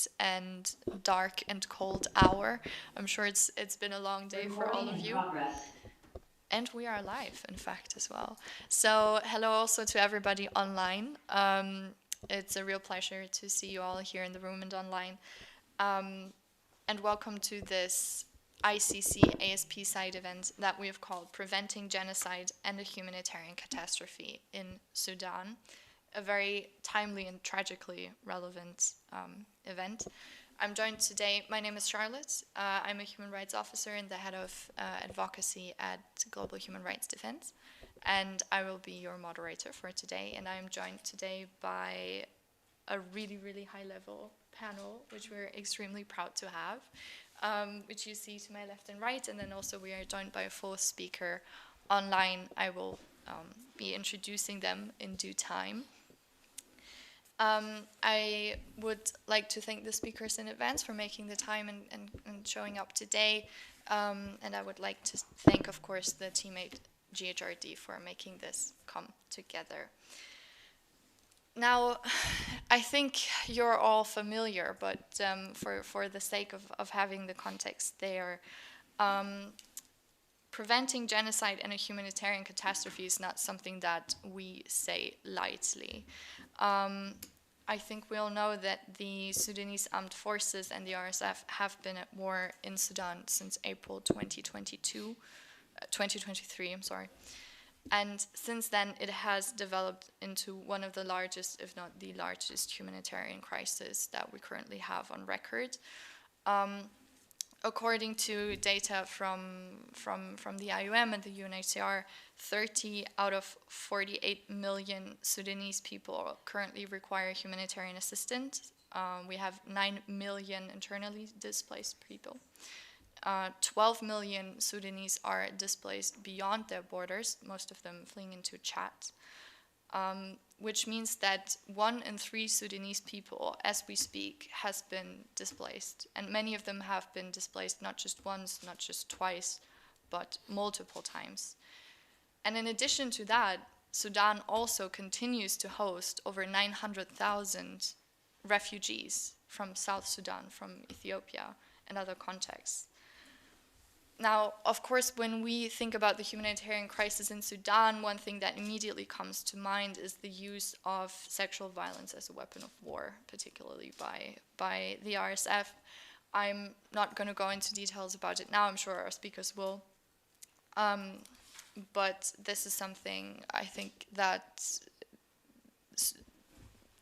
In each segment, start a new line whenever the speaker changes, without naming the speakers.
late and dark and cold hour. I'm sure it's been a long day for all of you. And we are live, in fact, as well. So hello also to everybody online. It's a real pleasure to see you all here in the room and online. And welcome to this ICC ASP side event that we have called Preventing Genocide and a Humanitarian Catastrophe in Sudan. A very timely and tragically relevant event. I'm joined today, my name is Charlotte. I'm a human rights officer and the head of advocacy at Global Human Rights Defense. And I will be your moderator for today. And I'm joined today by a really, really high level panel, which we're extremely proud to have, which you see to my left and right. And then also we are joined by a fourth speaker online. I will be introducing them in due time. I would like to thank the speakers in advance for making the time and showing up today. And I would like to thank, of course, the team at GHRD for making this come together. Now, I think you're all familiar, but for the sake of having the context there, preventing genocide and a humanitarian catastrophe is not something that we say lightly. I think we all know that the Sudanese armed forces and the RSF have been at war in Sudan since April 2023, I'm sorry. And since then, it has developed into one of the largest, if not the largest, humanitarian crisis that we currently have on record. According to data from the IOM and the UNHCR, 30 out of 48 million Sudanese people currently require humanitarian assistance. We have 9 million internally displaced people. 12 million Sudanese are displaced beyond their borders, most of them fleeing into Chad. Which means that 1 in 3 Sudanese people, as we speak, has been displaced. And many of them have been displaced not just once, not just twice, but multiple times. And in addition to that, Sudan also continues to host over 900,000 refugees from South Sudan, from Ethiopia, and other contexts. Now, of course, when we think about the humanitarian crisis in Sudan, one thing that immediately comes to mind is the use of sexual violence as a weapon of war, particularly by the RSF. I'm not going to go into details about it now, I'm sure our speakers will. But this is something I think that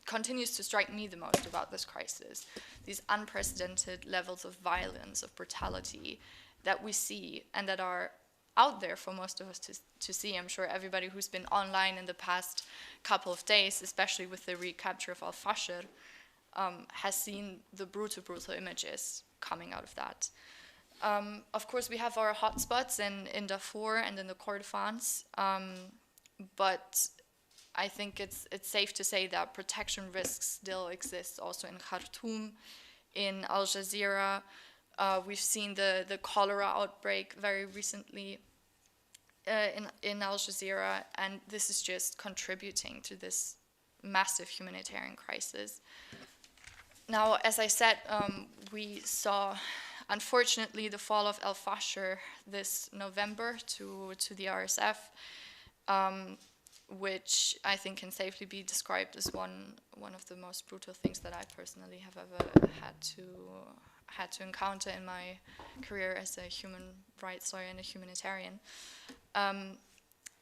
continues to strike me the most about this crisis. These unprecedented levels of violence, of brutality, that we see and that are out there for most of us to see. I'm sure everybody who's been online in the past couple of days, especially with the recapture of Al-Fashir, has seen the brutal images coming out of that. Of course, we have our hotspots in Darfur and in the Kordofans, but I think it's safe to say that protection risks still exist also in Khartoum, in Al Jazeera. We've seen the cholera outbreak very recently in Al Jazeera, and this is just contributing to this massive humanitarian crisis. Now, as I said, we saw, unfortunately, the fall of Al-Fashir this November to the RSF, which I think can safely be described as one of the most brutal things that I personally have ever had to encounter in my career as a human rights lawyer and a humanitarian.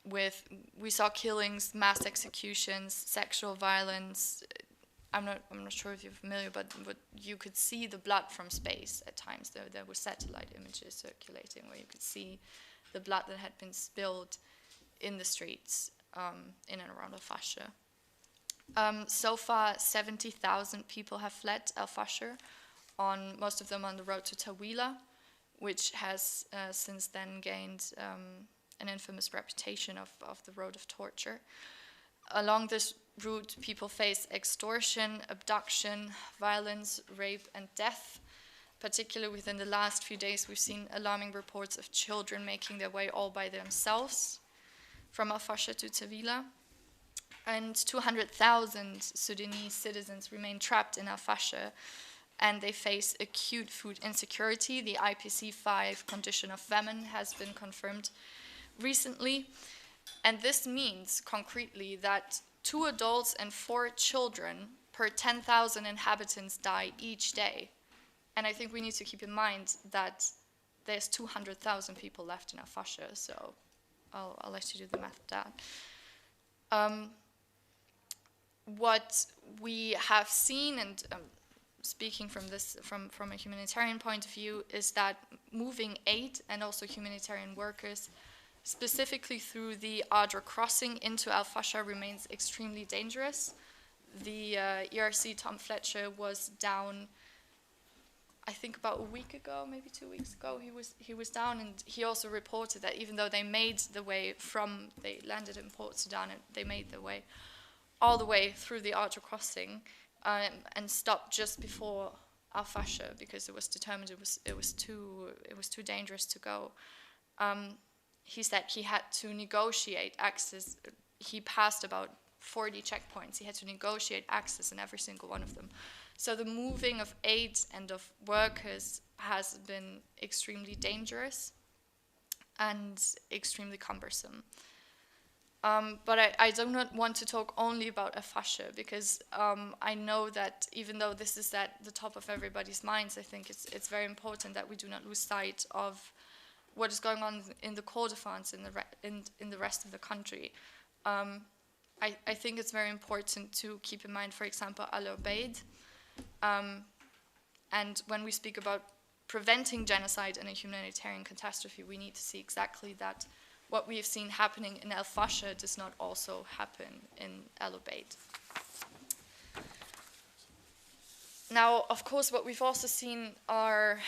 We saw killings, mass executions, sexual violence. I'm not sure if you're familiar, but you could see the blood from space at times. There were satellite images circulating where you could see the blood that had been spilled in the streets in and around Al-Fashir. So far, 70,000 people have fled Al-Fashir, most of them on the road to Tawila, which has since then gained an infamous reputation of the road of torture. Along this route, people face extortion, abduction, violence, rape, and death. Particularly within the last few days, we've seen alarming reports of children making their way all by themselves from Al-Fashir to Tawila. And 200,000 Sudanese citizens remain trapped in Al-Fashir and they face acute food insecurity. The IPC5 condition of famine has been confirmed recently. And this means, concretely, that 2 adults and 4 children per 10,000 inhabitants die each day. And I think we need to keep in mind that there's 200,000 people left in Al-Fasher, so I'll let you do the math of that. What we have seen, and speaking from a humanitarian point of view, is that moving aid and also humanitarian workers, specifically through the Adra crossing into Al-Fasher, remains extremely dangerous. The ERC Tom Fletcher was down, I think about a week ago, maybe 2 weeks ago, he was down, and he also reported that even though they made the way they landed in Port Sudan, and they made the way all the way through the Adra crossing, and stopped just before Al-Fasher because it was determined it was too dangerous to go. He said he had to negotiate access. He passed about 40 checkpoints. He had to negotiate access in every single one of them. So the moving of aid and of workers has been extremely dangerous and extremely cumbersome. But I do not want to talk only about Al-Fasher, because I know that even though this is at the top of everybody's minds, I think it's very important that we do not lose sight of what is going on in the Kordofans in the rest of the country. I think it's very important to keep in mind, for example, Al-Ubaid. And when we speak about preventing genocide and a humanitarian catastrophe, we need to see exactly that what we have seen happening in Al-Fasher does not also happen in Al-Ubaid. Now, of course, what we've also seen are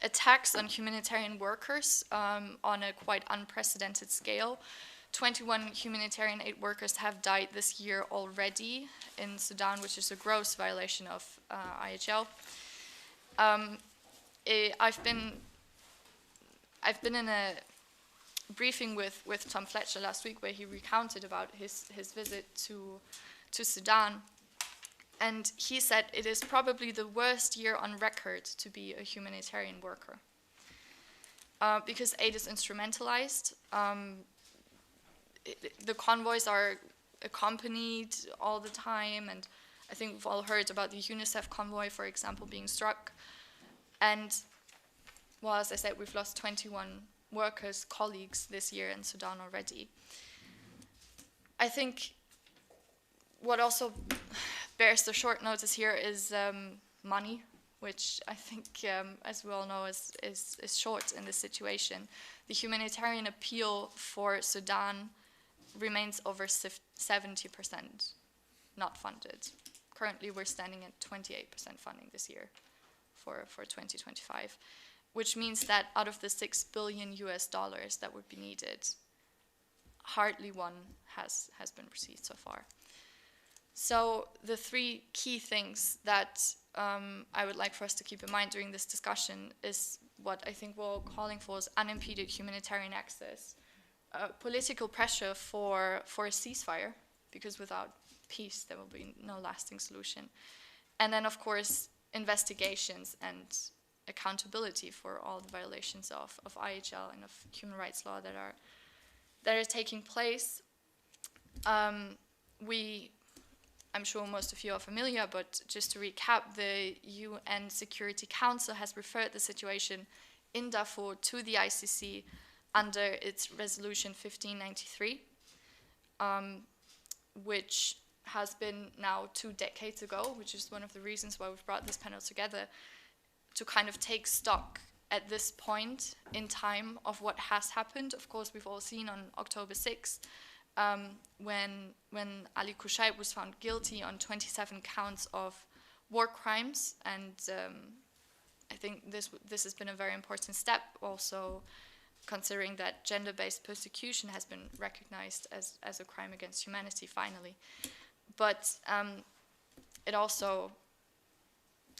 attacks on humanitarian workers on a quite unprecedented scale. 21 humanitarian aid workers have died this year already in Sudan, which is a gross violation of IHL. I've been in a briefing with Tom Fletcher last week where he recounted about his visit to Sudan. And he said it is probably the worst year on record to be a humanitarian worker. Because aid is instrumentalized. The convoys are accompanied all the time, and I think we've all heard about the UNICEF convoy, for example, being struck. And, well, as I said, we've lost 21 workers, colleagues this year in Sudan already. I think what also bears the short notice here is money, which I think, as we all know, is short in this situation. The humanitarian appeal for Sudan remains over 70% not funded. Currently, we're standing at 28% funding this year for 2025, which means that out of the $6 billion that would be needed, hardly one has been received so far. So the 3 key things that I would like for us to keep in mind during this discussion is what I think we're all calling for is unimpeded humanitarian access, political pressure for a ceasefire, because without peace there will be no lasting solution, and then of course investigations and accountability for all the violations of IHL and of human rights law that are taking place. I'm sure most of you are familiar, but just to recap, the UN Security Council has referred the situation in Darfur to the ICC under its resolution 1593, which has been now 2 decades ago, which is one of the reasons why we've brought this panel together, to kind of take stock at this point in time of what has happened. Of course, we've all seen on October 6th, when Ali Kushaib was found guilty on 27 counts of war crimes, and I think this has been a very important step, also considering that gender-based persecution has been recognized as a crime against humanity finally. But it also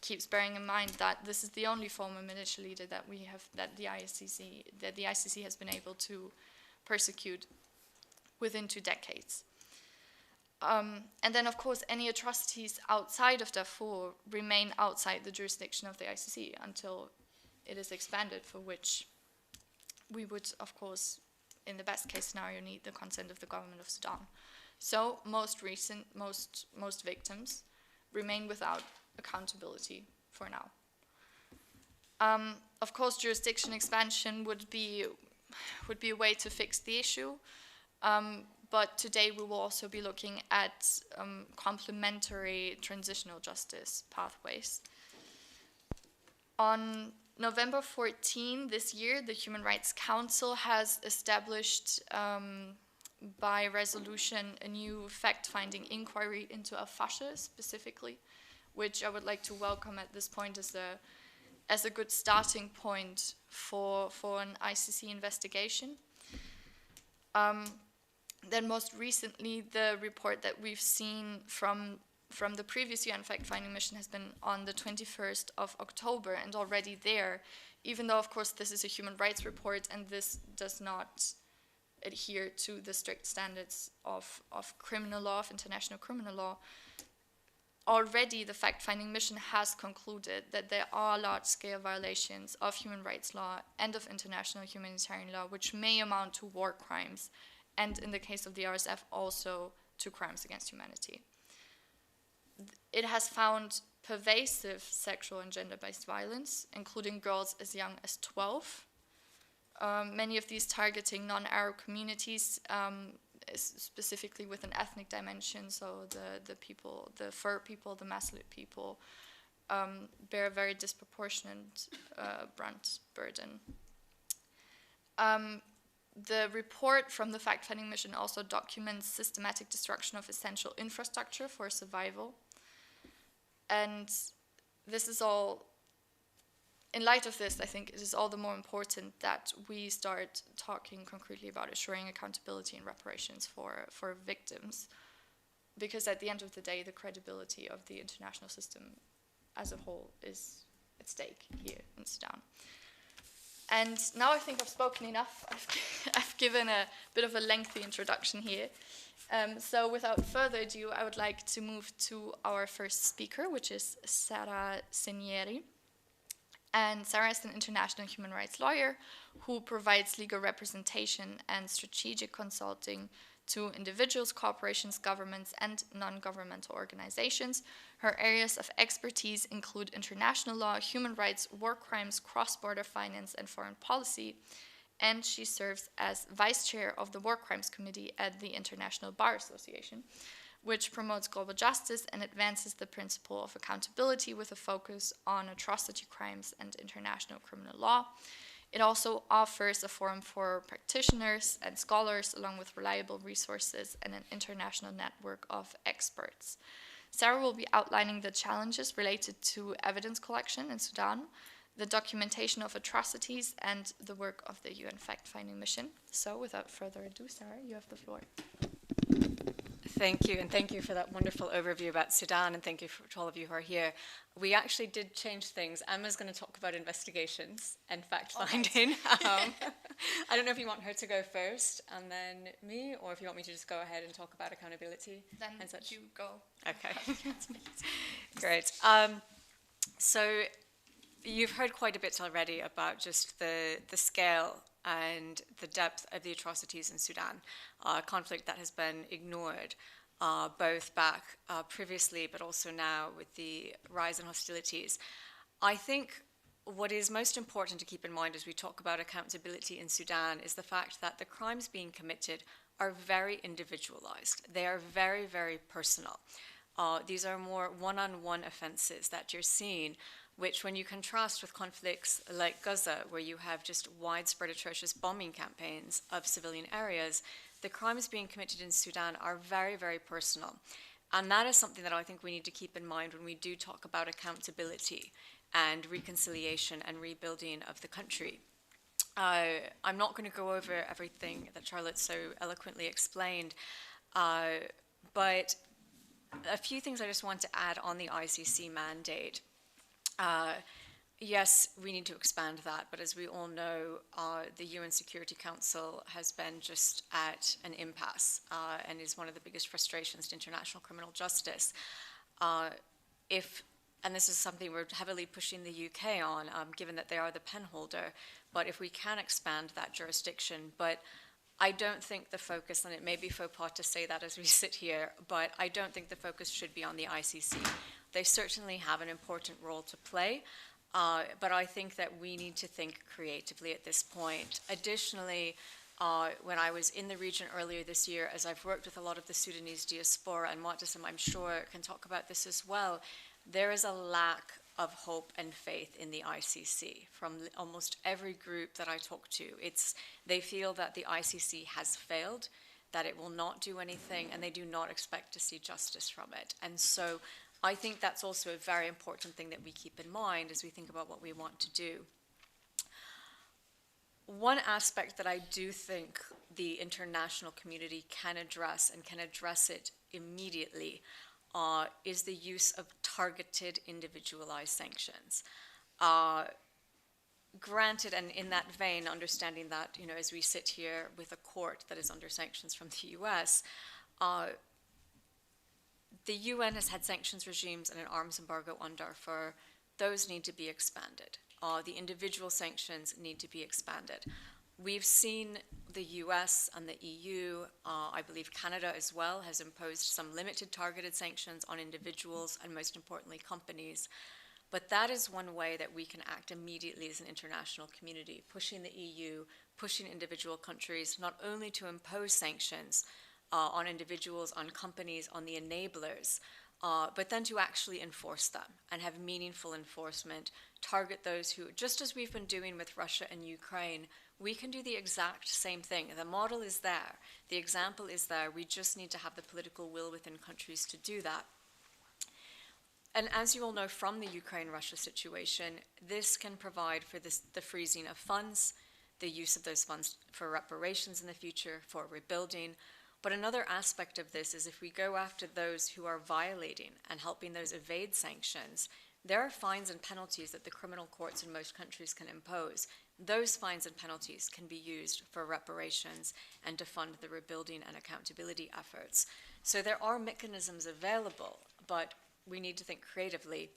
keeps bearing in mind that this is the only former militia leader that the ICC has been able to persecute within 2 decades. And then, of course, any atrocities outside of Darfur remain outside the jurisdiction of the ICC until it is expanded, for which we would, of course, in the best case scenario, need the consent of the government of Sudan. So most victims remain without accountability for now. Of course, jurisdiction expansion would be a way to fix the issue. But today we will also be looking at complementary transitional justice pathways. On November 14 this year, the Human Rights Council has established by resolution a new fact-finding inquiry into al-Fasher specifically, which I would like to welcome at this point as a good starting point for an ICC investigation. Then most recently, the report that we've seen from the previous UN fact-finding mission has been on the 21st of October, and already there, even though of course this is a human rights report and this does not adhere to the strict standards of criminal law, of international criminal law, already the fact-finding mission has concluded that there are large-scale violations of human rights law and of international humanitarian law, which may amount to war crimes, and in the case of the RSF, also to crimes against humanity. It has found pervasive sexual and gender-based violence, including girls as young as 12. Many of these targeting non-Arab communities, specifically with an ethnic dimension, so the people, the Fur people, the Masalit people, bear a very disproportionate burden. The report from the fact-finding mission also documents systematic destruction of essential infrastructure for survival. And this is all, in light of this, I think it is all the more important that we start talking concretely about assuring accountability and reparations for victims, because at the end of the day, the credibility of the international system as a whole is at stake here in Sudan. And now I think I've spoken enough. I've given a bit of a lengthy introduction here. So without further ado, I would like to move to our first speaker, which is Sara Sinieri. And Sara is an international human rights lawyer who provides legal representation and strategic consulting to individuals, corporations, governments, and non-governmental organizations. Her areas of expertise include international law, human rights, war crimes, cross-border finance, and foreign policy. And she serves as vice chair of the War Crimes Committee at the International Bar Association, which promotes global justice and advances the principle of accountability with a focus on atrocity crimes and international criminal law. It also offers a forum for practitioners and scholars, along with reliable resources and an international network of experts. Sara will be outlining the challenges related to evidence collection in Sudan, the documentation of atrocities, and the work of the UN fact-finding mission. So without further ado, Sara, you have the floor.
Thank you, and thank you for that wonderful overview about Sudan, and thank you to all of you who are here. We actually did change things. Emma's going to talk about investigations and fact-finding. I don't know if you want her to go first, and then me, or if you want me to just go ahead and talk about accountability.
Then
and such.
You go.
Okay. Great. So you've heard quite a bit already about just the scale and the depth of the atrocities in Sudan, a conflict that has been ignored both back previously, but also now with the rise in hostilities. I think what is most important to keep in mind as we talk about accountability in Sudan is the fact that the crimes being committed are very individualized. They are very, very personal. These are more one-on-one offenses that you're seeing, which when you contrast with conflicts like Gaza, where you have just widespread atrocious bombing campaigns of civilian areas, the crimes being committed in Sudan are very, very personal. And that is something that I think we need to keep in mind when we do talk about accountability and reconciliation and rebuilding of the country. I'm not going to go over everything that Charlotte so eloquently explained, but a few things I just want to add on the ICC mandate. Yes, we need to expand that, but as we all know, the UN Security Council has been just at an impasse and is one of the biggest frustrations to international criminal justice. Uh, if and this is something we're heavily pushing the UK on, given that they are the pen holder, but if we can expand that jurisdiction, but I don't think the focus, and it may be faux pas to say that as we sit here, but I don't think the focus should be on the ICC. They certainly have an important role to play, but I think that we need to think creatively at this point. Additionally, when I was in the region earlier this year, as I've worked with a lot of the Sudanese diaspora, and Mu'tasim, I'm sure, can talk about this as well, there is a lack of hope and faith in the ICC from almost every group that I talk to. They feel that the ICC has failed, that it will not do anything, and they do not expect to see justice from it. And so I think that's also a very important thing that we keep in mind as we think about what we want to do. One aspect that I do think the international community can address, and can address it immediately, is the use of targeted, individualized sanctions. Granted, and in that vein, understanding that, as we sit here with a court that is under sanctions from the US, the UN has had sanctions regimes and an arms embargo on Darfur. Those need to be expanded. The individual sanctions need to be expanded. We've seen the US and the EU, I believe Canada as well, has imposed some limited targeted sanctions on individuals and most importantly companies. But that is one way that we can act immediately as an international community, pushing the EU, pushing individual countries not only to impose sanctions on individuals, on companies, on the enablers, but then to actually enforce them and have meaningful enforcement, target those who, just as we've been doing with Russia and Ukraine, we can do the exact same thing. The model is there. The example is there. We just need to have the political will within countries to do that. And as you all know from the Ukraine-Russia situation, this can provide for the freezing of funds, the use of those funds for reparations in the future, for rebuilding. But another aspect of this is if we go after those who are violating and helping those evade sanctions, there are fines and penalties that the criminal courts in most countries can impose. Those fines and penalties can be used for reparations and to fund the rebuilding and accountability efforts. So there are mechanisms available, but we need to think creatively.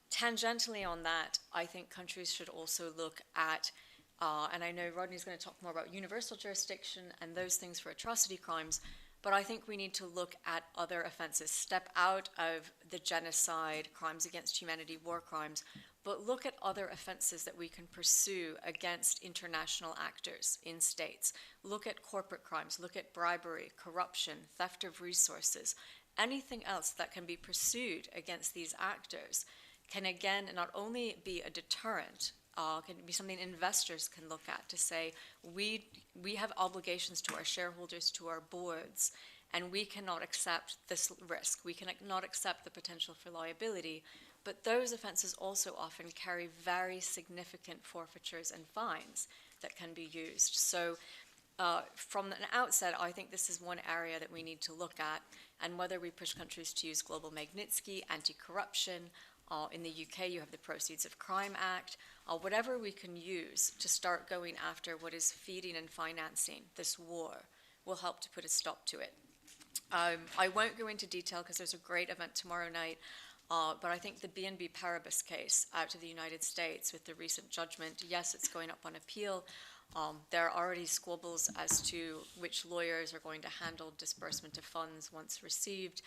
Tangentially on that, I think countries should also look at, and I know Rodney's going to talk more about universal jurisdiction and those things for atrocity crimes, but I think we need to look at other offenses, step out of the genocide, crimes against humanity, war crimes, but look at other offenses that we can pursue against international actors in states. Look at corporate crimes, look at bribery, corruption, theft of resources, anything else that can be pursued against these actors can again not only be a deterrent, can be something investors can look at to say, we have obligations to our shareholders, to our boards, and we cannot accept this risk. We cannot accept the potential for liability. But those offenses also often carry very significant forfeitures and fines that can be used. So from an outset, I think this is one area that we need to look at, and whether we push countries to use Global Magnitsky, anti-corruption. In the UK, you have the Proceeds of Crime Act. Whatever we can use to start going after what is feeding and financing this war will help to put a stop to it. I won't go into detail because there's a great event tomorrow night, but I think the BNB Paribas case out of the United States with the recent judgment, yes, it's going up on appeal. There are already squabbles as to which lawyers are going to handle disbursement of funds once received.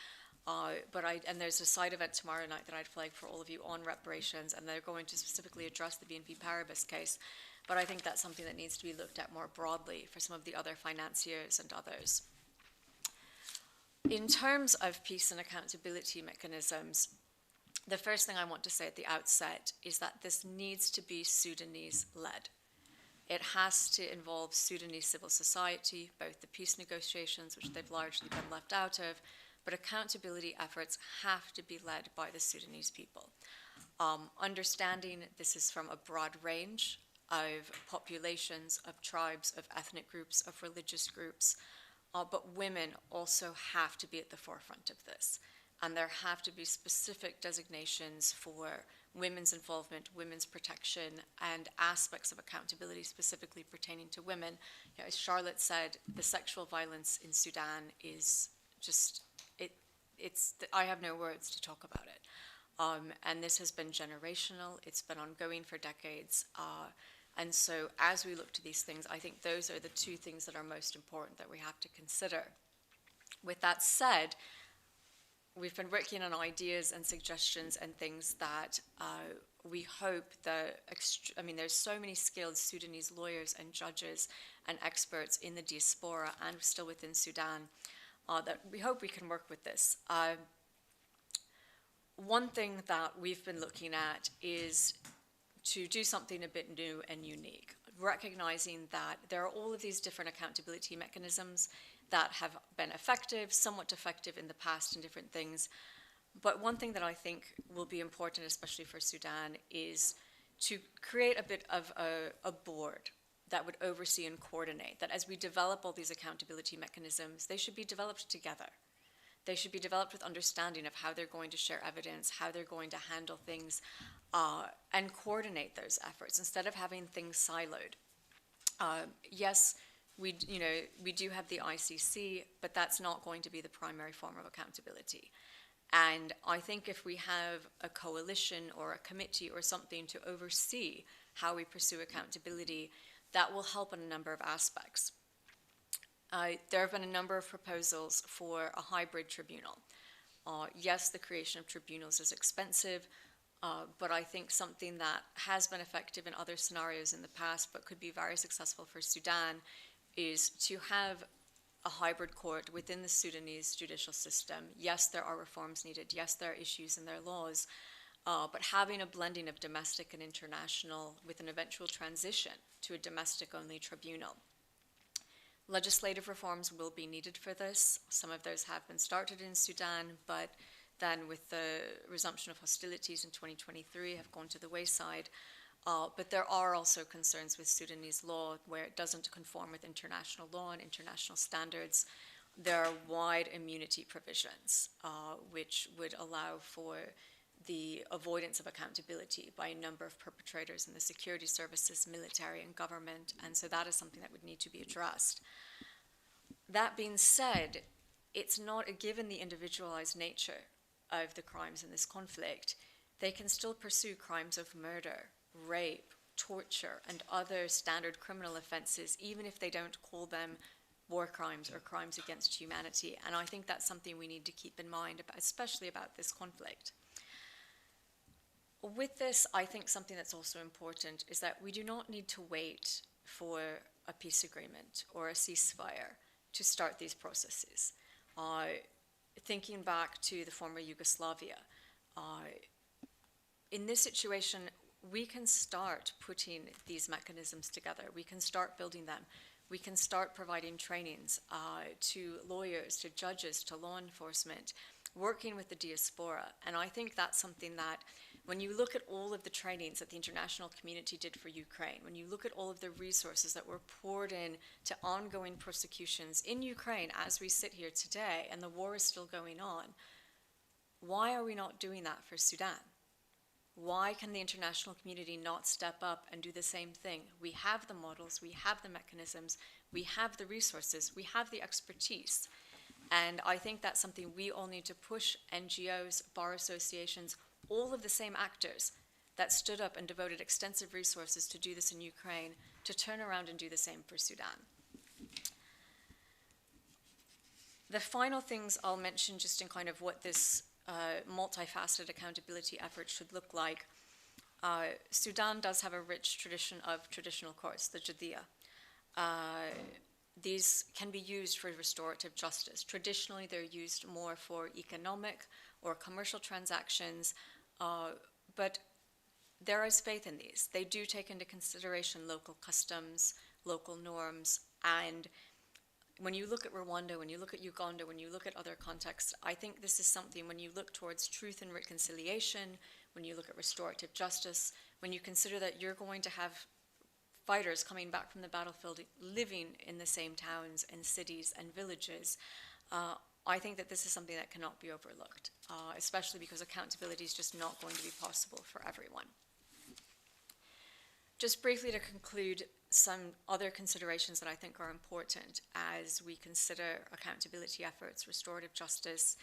And there's a side event tomorrow night that I'd flag for all of you on reparations, and they're going to specifically address the BNP Paribas case. But I think that's something that needs to be looked at more broadly for some of the other financiers and others. In terms of peace and accountability mechanisms, the first thing I want to say at the outset is that this needs to be Sudanese-led. It has to involve Sudanese civil society, both the peace negotiations, which they've largely been left out of, but accountability efforts have to be led by the Sudanese people. Understanding this is from a broad range of populations, of tribes, of ethnic groups, of religious groups, but women also have to be at the forefront of this. And there have to be specific designations for women's involvement, women's protection, and aspects of accountability specifically pertaining to women. You know, as Charlotte said, the sexual violence in Sudan is just, I have no words to talk about it. And this has been generational, it's been ongoing for decades. And so as we look to these things, I think those are the two things that are most important that we have to consider. With that said, we've been working on ideas and suggestions and things that we hope that, there's so many skilled Sudanese lawyers and judges and experts in the diaspora and still within Sudan that we hope we can work with this. One thing that we've been looking at is to do something a bit new and unique, recognizing that there are all of these different accountability mechanisms that have been effective, somewhat effective in the past in different things. But one thing that I think will be important, especially for Sudan, is to create a bit of a board that would oversee and coordinate, that as we develop all these accountability mechanisms, they should be developed together. They should be developed with understanding of how they're going to share evidence, how they're going to handle things, and coordinate those efforts instead of having things siloed. Yes, we do have the ICC, but that's not going to be the primary form of accountability. And I think if we have a coalition or a committee or something to oversee how we pursue accountability, that will help in a number of aspects. There have been a number of proposals for a hybrid tribunal. Yes, the creation of tribunals is expensive, but I think something that has been effective in other scenarios in the past but could be very successful for Sudan is to have a hybrid court within the Sudanese judicial system. Yes, there are reforms needed. Yes, there are issues in their laws, but having a blending of domestic and international with an eventual transition to a domestic-only tribunal. Legislative reforms will be needed for this. Some of those have been started in Sudan, but then with the resumption of hostilities in 2023 have gone to the wayside. But there are also concerns with Sudanese law where it doesn't conform with international law and international standards. There are wide immunity provisions, which would allow for the avoidance of accountability by a number of perpetrators in the security services, military, and government, and so that is something that would need to be addressed. That being said, it's not, given the individualized nature of the crimes in this conflict, they can still pursue crimes of murder, rape, torture, and other standard criminal offenses, even if they don't call them war crimes or crimes against humanity, and I think that's something we need to keep in mind, especially about this conflict. With this, I think something that's also important is that we do not need to wait for a peace agreement or a ceasefire to start these processes. Thinking back to the former Yugoslavia, in this situation, we can start putting these mechanisms together. We can start building them. We can start providing trainings to lawyers, to judges, to law enforcement, working with the diaspora. And I think that's something that, when you look at all of the trainings that the international community did for Ukraine, when you look at all of the resources that were poured in to ongoing prosecutions in Ukraine as we sit here today, and the war is still going on, why are we not doing that for Sudan? Why can the international community not step up and do the same thing? We have the models, we have the mechanisms, we have the resources, we have the expertise. And I think that's something we all need to push NGOs, bar associations, all of the same actors that stood up and devoted extensive resources to do this in Ukraine, to turn around and do the same for Sudan. The final things I'll mention just in kind of what this multifaceted accountability effort should look like. Sudan does have a rich tradition of traditional courts, the Judea. These can be used for restorative justice. Traditionally, they're used more for economic or commercial transactions, but there is faith in these. They do take into consideration local customs, local norms, and when you look at Rwanda, when you look at Uganda, when you look at other contexts, I think this is something, when you look towards truth and reconciliation, when you look at restorative justice, when you consider that you're going to have fighters coming back from the battlefield living in the same towns and cities and villages, I think that this is something that cannot be overlooked, especially because accountability is just not going to be possible for everyone. Just briefly to conclude, some other considerations that I think are important as we consider accountability efforts, restorative justice,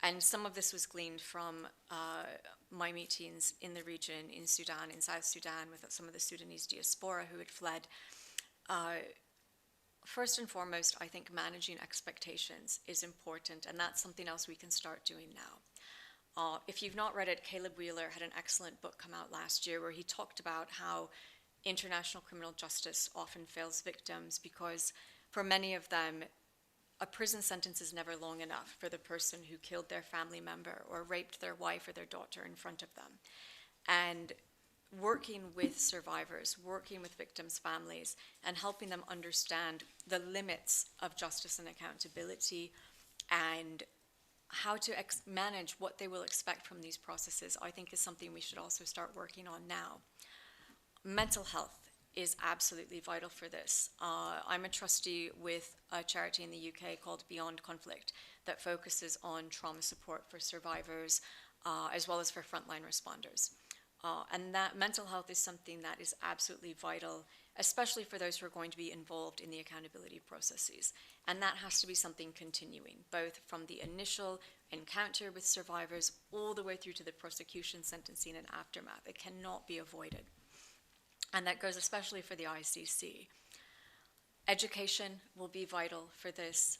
and some of this was gleaned from my meetings in the region, in Sudan, in South Sudan, with some of the Sudanese diaspora who had fled. First and foremost, I think managing expectations is important, and that's something else we can start doing now. If you've not read it, Caleb Wheeler had an excellent book come out last year where he talked about how international criminal justice often fails victims because for many of them, a prison sentence is never long enough for the person who killed their family member or raped their wife or their daughter in front of them. And working with survivors, working with victims' families, and helping them understand the limits of justice and accountability and how to manage what they will expect from these processes, I think is something we should also start working on now. Mental health is absolutely vital for this. I'm a trustee with a charity in the UK called Beyond Conflict that focuses on trauma support for survivors as well as for frontline responders. And that mental health is something that is absolutely vital, especially for those who are going to be involved in the accountability processes. And that has to be something continuing, both from the initial encounter with survivors all the way through to the prosecution, sentencing, and aftermath. It cannot be avoided. And that goes especially for the ICC. Education will be vital for this.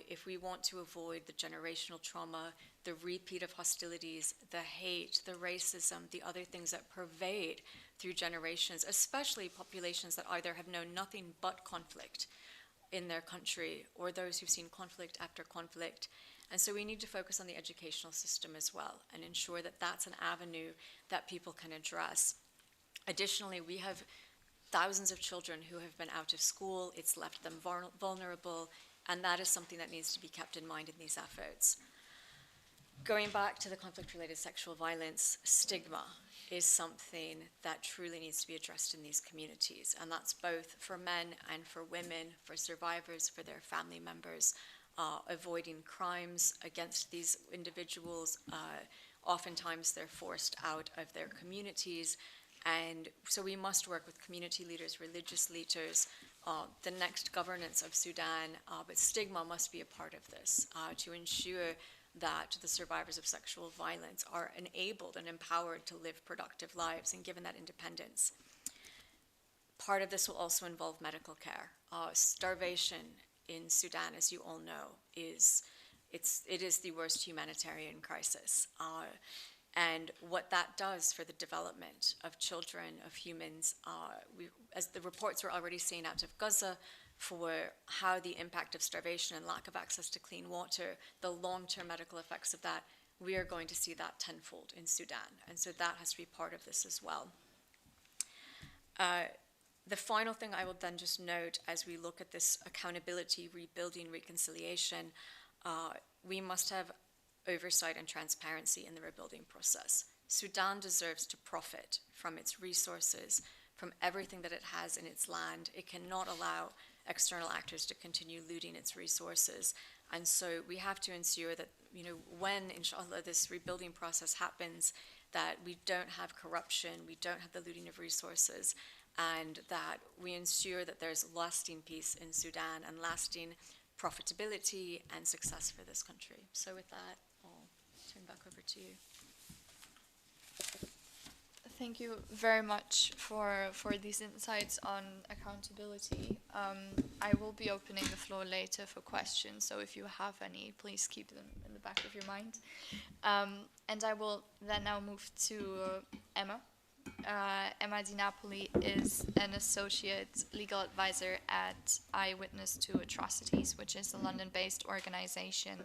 If we want to avoid the generational trauma, the repeat of hostilities, the hate, the racism, the other things that pervade through generations, especially populations that either have known nothing but conflict in their country or those who've seen conflict after conflict. And so we need to focus on the educational system as well and ensure that that's an avenue that people can address. Additionally, we have thousands of children who have been out of school. It's left them vulnerable, and that is something that needs to be kept in mind in these efforts. Going back to the conflict-related sexual violence, stigma is something that truly needs to be addressed in these communities, and that's both for men and for women, for survivors, for their family members, avoiding crimes against these individuals. Oftentimes they're forced out of their communities, and so we must work with community leaders, religious leaders, the next governance of Sudan, but stigma must be a part of this to ensure that the survivors of sexual violence are enabled and empowered to live productive lives and given that independence. Part of this will also involve medical care. Starvation in Sudan, as you all know, it is the worst humanitarian crisis. And what that does for the development of children, of humans, as the reports we're already seeing out of Gaza, for how the impact of starvation and lack of access to clean water, the long-term medical effects of that, we are going to see that tenfold in Sudan. And so that has to be part of this as well. The final thing I will then just note as we look at this accountability, rebuilding, reconciliation, we must have oversight and transparency in the rebuilding process. Sudan deserves to profit from its resources, from everything that it has in its land. It cannot allow external actors to continue looting its resources. And so we have to ensure that, when, inshallah, this rebuilding process happens, that we don't have corruption, we don't have the looting of resources, and that we ensure that there's lasting peace in Sudan and lasting profitability and success for this country. So with that, I'll turn back over to you.
Thank you very much for these insights on accountability. I will be opening the floor later for questions, so if you have any, please keep them in the back of your mind. And I will then now move to Emma. Emma Di Napoli is an associate legal advisor at Eyewitness to Atrocities, which is a London-based organization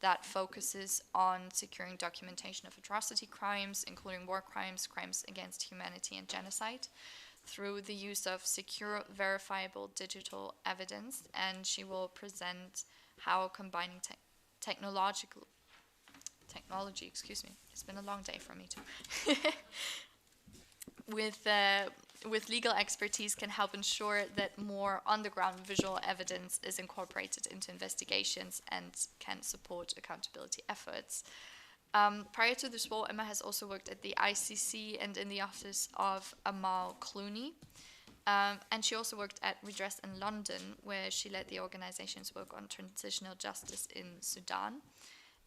that focuses on securing documentation of atrocity crimes, including war crimes, crimes against humanity, and genocide, through the use of secure, verifiable digital evidence. And she will present how combining technology, it's been a long day for me too, with with legal expertise can help ensure that more on-the-ground visual evidence is incorporated into investigations and can support accountability efforts. Prior to this role, Emma has also worked at the ICC and in the office of Amal Clooney. And she also worked at Redress in London, where she led the organization's work on transitional justice in Sudan.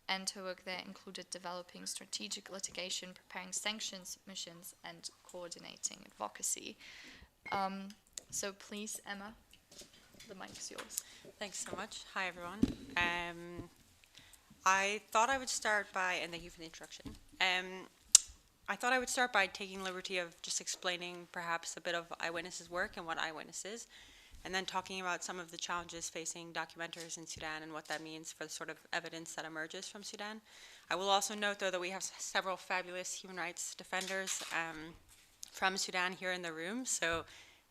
And her work there included developing strategic litigation, preparing sanctions missions, and coordinating advocacy. So please, Emma, the mic's yours.
Thanks so much. Hi, everyone. I thought I would start by, and thank you for the introduction. I thought I would start by taking liberty of just explaining perhaps a bit of Eyewitness's work and what Eyewitness is, and then talking about some of the challenges facing documenters in Sudan and what that means for the sort of evidence that emerges from Sudan. I will also note, though, that we have several fabulous human rights defenders from Sudan here in the room, so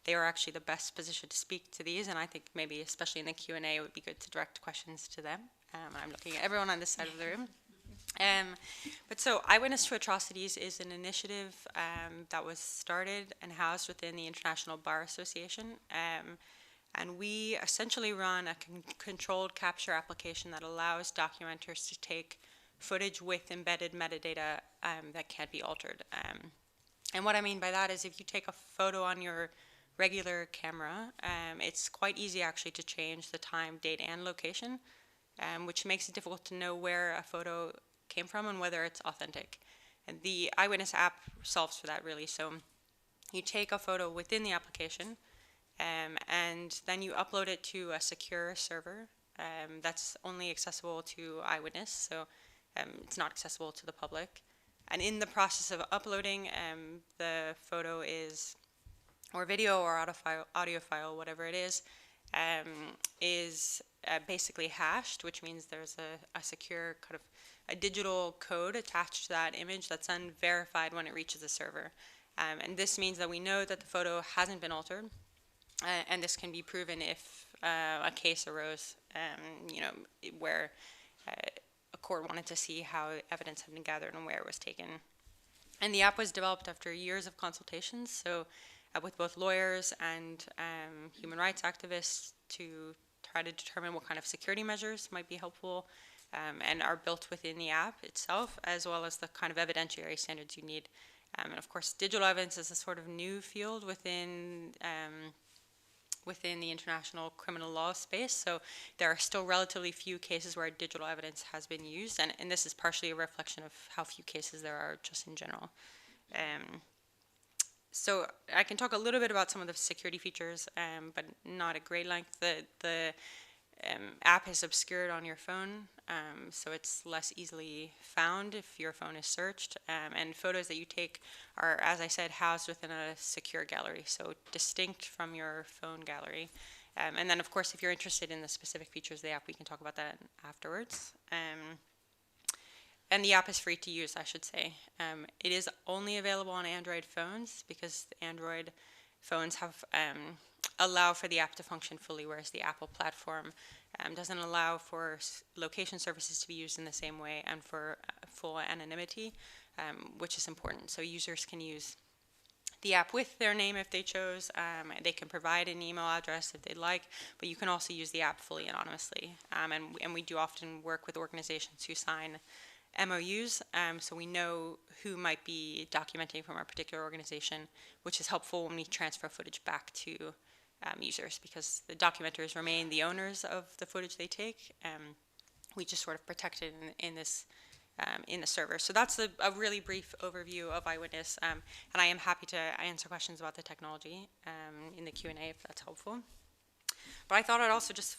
they are actually the best positioned to speak to these, and I think maybe especially in the Q&A it would be good to direct questions to them. I'm looking at everyone on this side of the room. But so Eyewitness to Atrocities is an initiative that was started and housed within the International Bar Association. And we essentially run a controlled capture application that allows documenters to take footage with embedded metadata that can't be altered. And what I mean by that is if you take a photo on your regular camera, it's quite easy actually to change the time, date, and location, which makes it difficult to know where a photo came from and whether it's authentic. And the Eyewitness app solves for that, really. So you take a photo within the application, and then you upload it to a secure server that's only accessible to Eyewitness, so it's not accessible to the public. And in the process of uploading, the photo is, or video or audio file, whatever it is basically hashed, which means there's a secure kind of a digital code attached to that image that's unverified when it reaches the server. And this means that we know that the photo hasn't been altered, and this can be proven if a case arose, where a court wanted to see how evidence had been gathered and where it was taken. And the app was developed after years of consultations, so with both lawyers and human rights activists to try to determine what kind of security measures might be helpful and are built within the app itself, as well as the kind of evidentiary standards you need. And of course, digital evidence is a sort of new field within the international criminal law space, so there are still relatively few cases where digital evidence has been used, and this is partially a reflection of how few cases there are just in general. So I can talk a little bit about some of the security features, but not at great length. The app is obscured on your phone, so it's less easily found if your phone is searched. And photos that you take are, as I said, housed within a secure gallery, so distinct from your phone gallery. And then, of course, if you're interested in the specific features of the app, we can talk about that afterwards. And the app is free to use, I should say. It is only available on Android phones because the Android phones have allow for the app to function fully, whereas the Apple platform doesn't allow for location services to be used in the same way and for full anonymity, which is important. So users can use the app with their name if they chose. They can provide an email address if they'd like, but you can also use the app fully anonymously. And we do often work with organizations who sign MOUs, so we know who might be documenting from our particular organization, which is helpful when we transfer footage back to users, because the documenters remain the owners of the footage they take. We just sort of protect it in this in the server. So that's a really brief overview of Eyewitness, and I am happy to answer questions about the technology in the Q&A if that's helpful. But I thought I'd also just,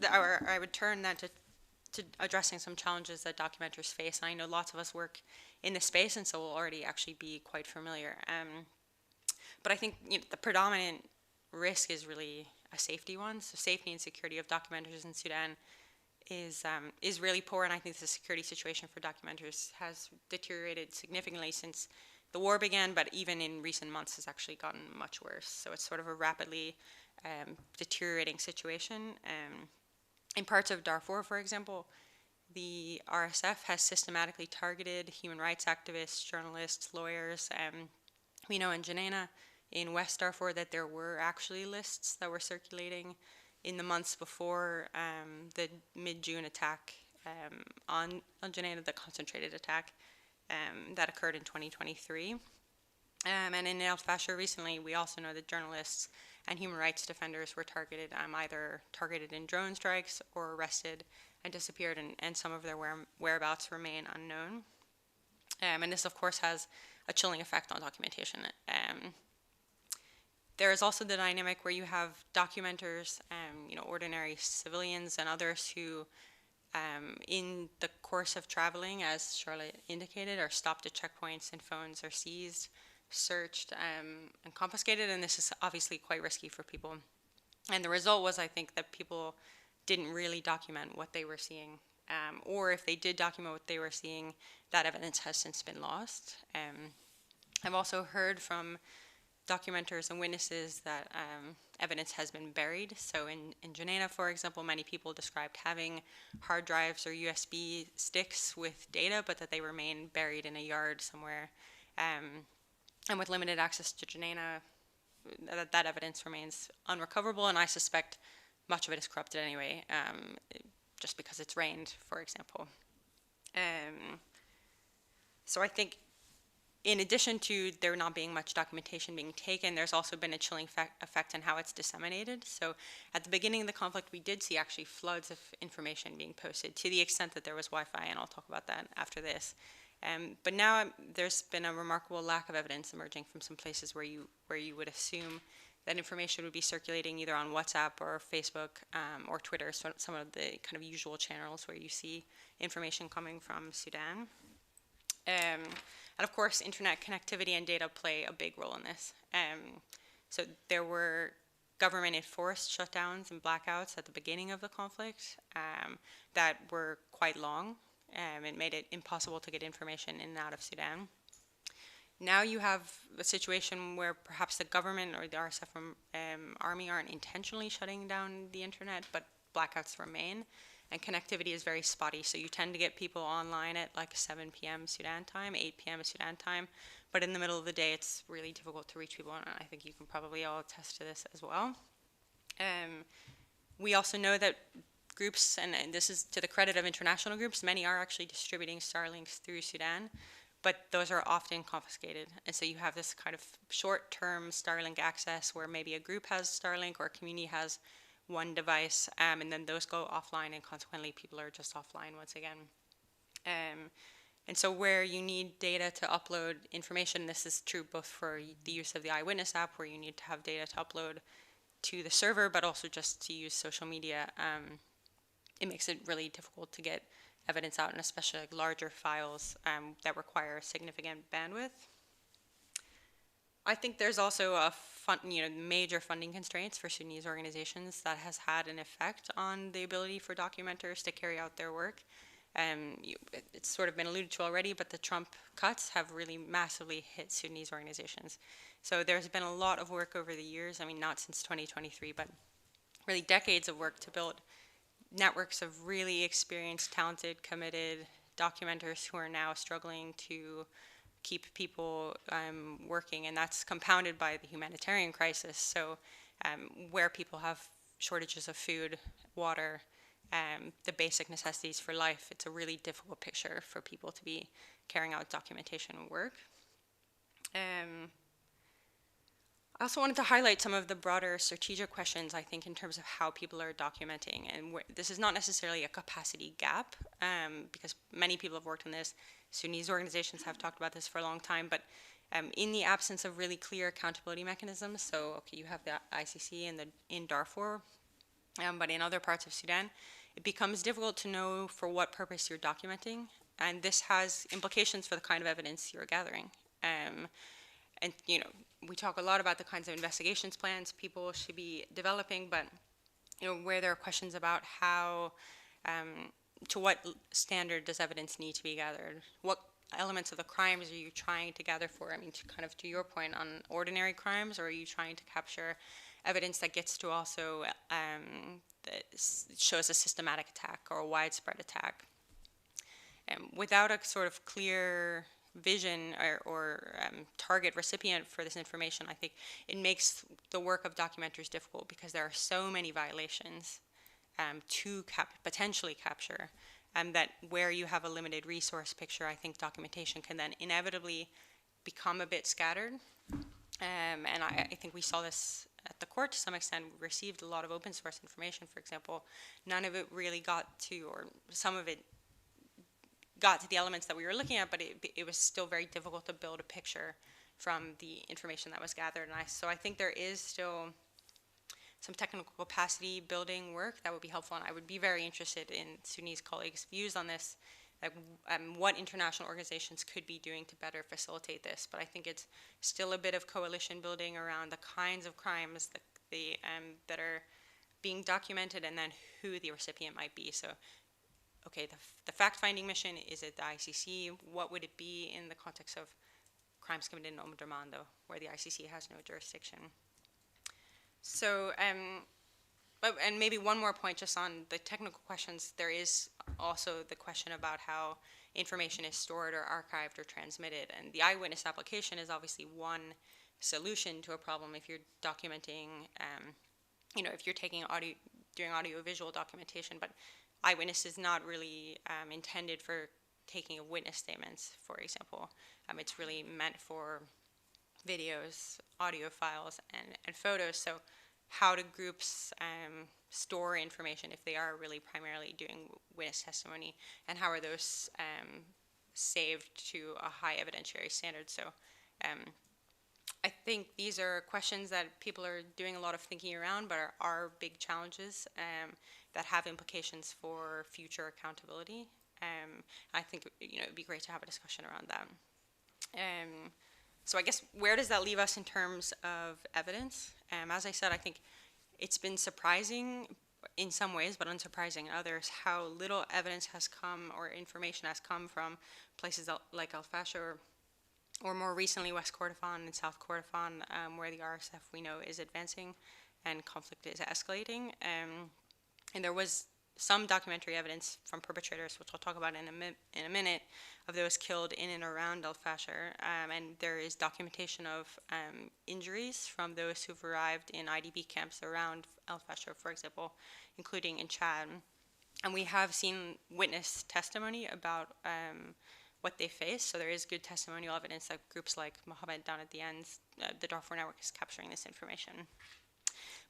I would turn that to addressing some challenges that documenters face. And I know lots of us work in this space, and so we'll already actually be quite familiar. But I think the predominant risk is really a safety one. So safety and security of documenters in Sudan is really poor, and I think the security situation for documenters has deteriorated significantly since the war began, but even in recent months has actually gotten much worse. So it's sort of a rapidly deteriorating situation. In parts of Darfur, for example, the RSF has systematically targeted human rights activists, journalists, lawyers. We know in Jenaina, in West Darfur that there were actually lists that were circulating in the months before the mid-June attack on Geneva, the concentrated attack that occurred in 2023. And in El Fasher recently, we also know that journalists and human rights defenders were targeted, either targeted in drone strikes or arrested and disappeared, and some of their whereabouts remain unknown. And this, of course, has a chilling effect on documentation. There is also the dynamic where you have documenters, ordinary civilians and others who, in the course of traveling, as Charlotte indicated, are stopped at checkpoints and phones are seized, searched, and confiscated, and this is obviously quite risky for people. And the result was, I think, that people didn't really document what they were seeing, or if they did document what they were seeing, that evidence has since been lost. I've also heard from documenters and witnesses that evidence has been buried. So in Geneva, for example, many people described having hard drives or USB sticks with data, but that they remain buried in a yard somewhere. And with limited access to Geneva, that evidence remains unrecoverable, and I suspect much of it is corrupted anyway, just because it's rained, for example. So I think in addition to there not being much documentation being taken, there's also been a chilling effect on how it's disseminated. So at the beginning of the conflict, we did see actually floods of information being posted to the extent that there was Wi-Fi, and I'll talk about that after this. But now there's been a remarkable lack of evidence emerging from some places where you would assume that information would be circulating either on WhatsApp or Facebook or Twitter, so some of the kind of usual channels where you see information coming from Sudan. And of course, internet connectivity and data play a big role in this. So there were government-enforced shutdowns and blackouts at the beginning of the conflict that were quite long. It made it impossible to get information in and out of Sudan. Now you have a situation where perhaps the government or the RSF army aren't intentionally shutting down the internet, but blackouts remain, and connectivity is very spotty. So you tend to get people online at like 7 p.m. Sudan time, 8 p.m. Sudan time, but in the middle of the day it's really difficult to reach people, and I think you can probably all attest to this as well. We also know that groups, and this is to the credit of international groups, many are actually distributing Starlinks through Sudan, but those are often confiscated. And so you have this kind of short-term Starlink access where maybe a group has Starlink or a community has one device, and then those go offline, and consequently people are just offline once again. And so where you need data to upload information, this is true both for the use of the Eyewitness app, where you need to have data to upload to the server, but also just to use social media. It makes it really difficult to get evidence out, and especially like larger files that require significant bandwidth. I think there's also a major funding constraints for Sudanese organizations that has had an effect on the ability for documenters to carry out their work. It's sort of been alluded to already, but the Trump cuts have really massively hit Sudanese organizations. So there's been a lot of work over the years, I mean, not since 2023, but really decades of work to build networks of really experienced, talented, committed documenters who are now struggling to keep people working, and that's compounded by the humanitarian crisis. So where people have shortages of food, water, the basic necessities for life, it's a really difficult picture for people to be carrying out documentation work. I also wanted to highlight some of the broader strategic questions, I think, in terms of how people are documenting. And this is not necessarily a capacity gap, because many people have worked on this. Sudanese organizations have talked about this for a long time, but in the absence of really clear accountability mechanisms, so okay, you have the ICC in Darfur, but in other parts of Sudan, it becomes difficult to know for what purpose you're documenting, and this has implications for the kind of evidence you're gathering. And we talk a lot about the kinds of investigations plans people should be developing, but where there are questions about how, to what standard does evidence need to be gathered? What elements of the crimes are you trying to gather for? I mean, to your point on ordinary crimes, or are you trying to capture evidence that gets to also that shows a systematic attack or a widespread attack? Without a sort of clear vision or target recipient for this information, I think it makes the work of documenters difficult because there are so many violations to potentially capture, that where you have a limited resource picture, I think documentation can then inevitably become a bit scattered. And I think we saw this at the court to some extent. We received a lot of open source information, for example. None of it really got to, or some of it got to the elements that we were looking at, but it was still very difficult to build a picture from the information that was gathered. And so I think there is still some technical capacity building work that would be helpful, and I would be very interested in Sudanese colleagues' views on this, like what international organizations could be doing to better facilitate this. But I think it's still a bit of coalition building around the kinds of crimes that are being documented, and then who the recipient might be. So, okay, the fact-finding mission, is it the ICC? What would it be in the context of crimes committed in Omdurman, though, where the ICC has no jurisdiction? So, and maybe one more point just on the technical questions. There is also the question about how information is stored or archived or transmitted. And the eyewitness application is obviously one solution to a problem if you're documenting, if you're doing audio-visual documentation, but eyewitness is not really intended for taking of witness statements, for example. It's really meant for videos, audio files, and photos. So how do groups store information if they are really primarily doing witness testimony, and how are those saved to a high evidentiary standard? So I think these are questions that people are doing a lot of thinking around, but are big challenges that have implications for future accountability. I think it'd be great to have a discussion around that. So I guess, where does that leave us in terms of evidence? As I said, I think it's been surprising in some ways, but unsurprising in others, how little evidence has come or information has come from places like Al Fasher, or more recently West Kordofan and South Kordofan, where the RSF, we know, is advancing and conflict is escalating. And there was some documentary evidence from perpetrators, which I'll talk about in a minute, of those killed in and around Al Fasher. And there is documentation of injuries from those who've arrived in IDP camps around Al Fasher, for example, including in Chad. And we have seen witness testimony about what they face. So there is good testimonial evidence that groups like Mohammed down at the ends, the Darfur Network, is capturing this information.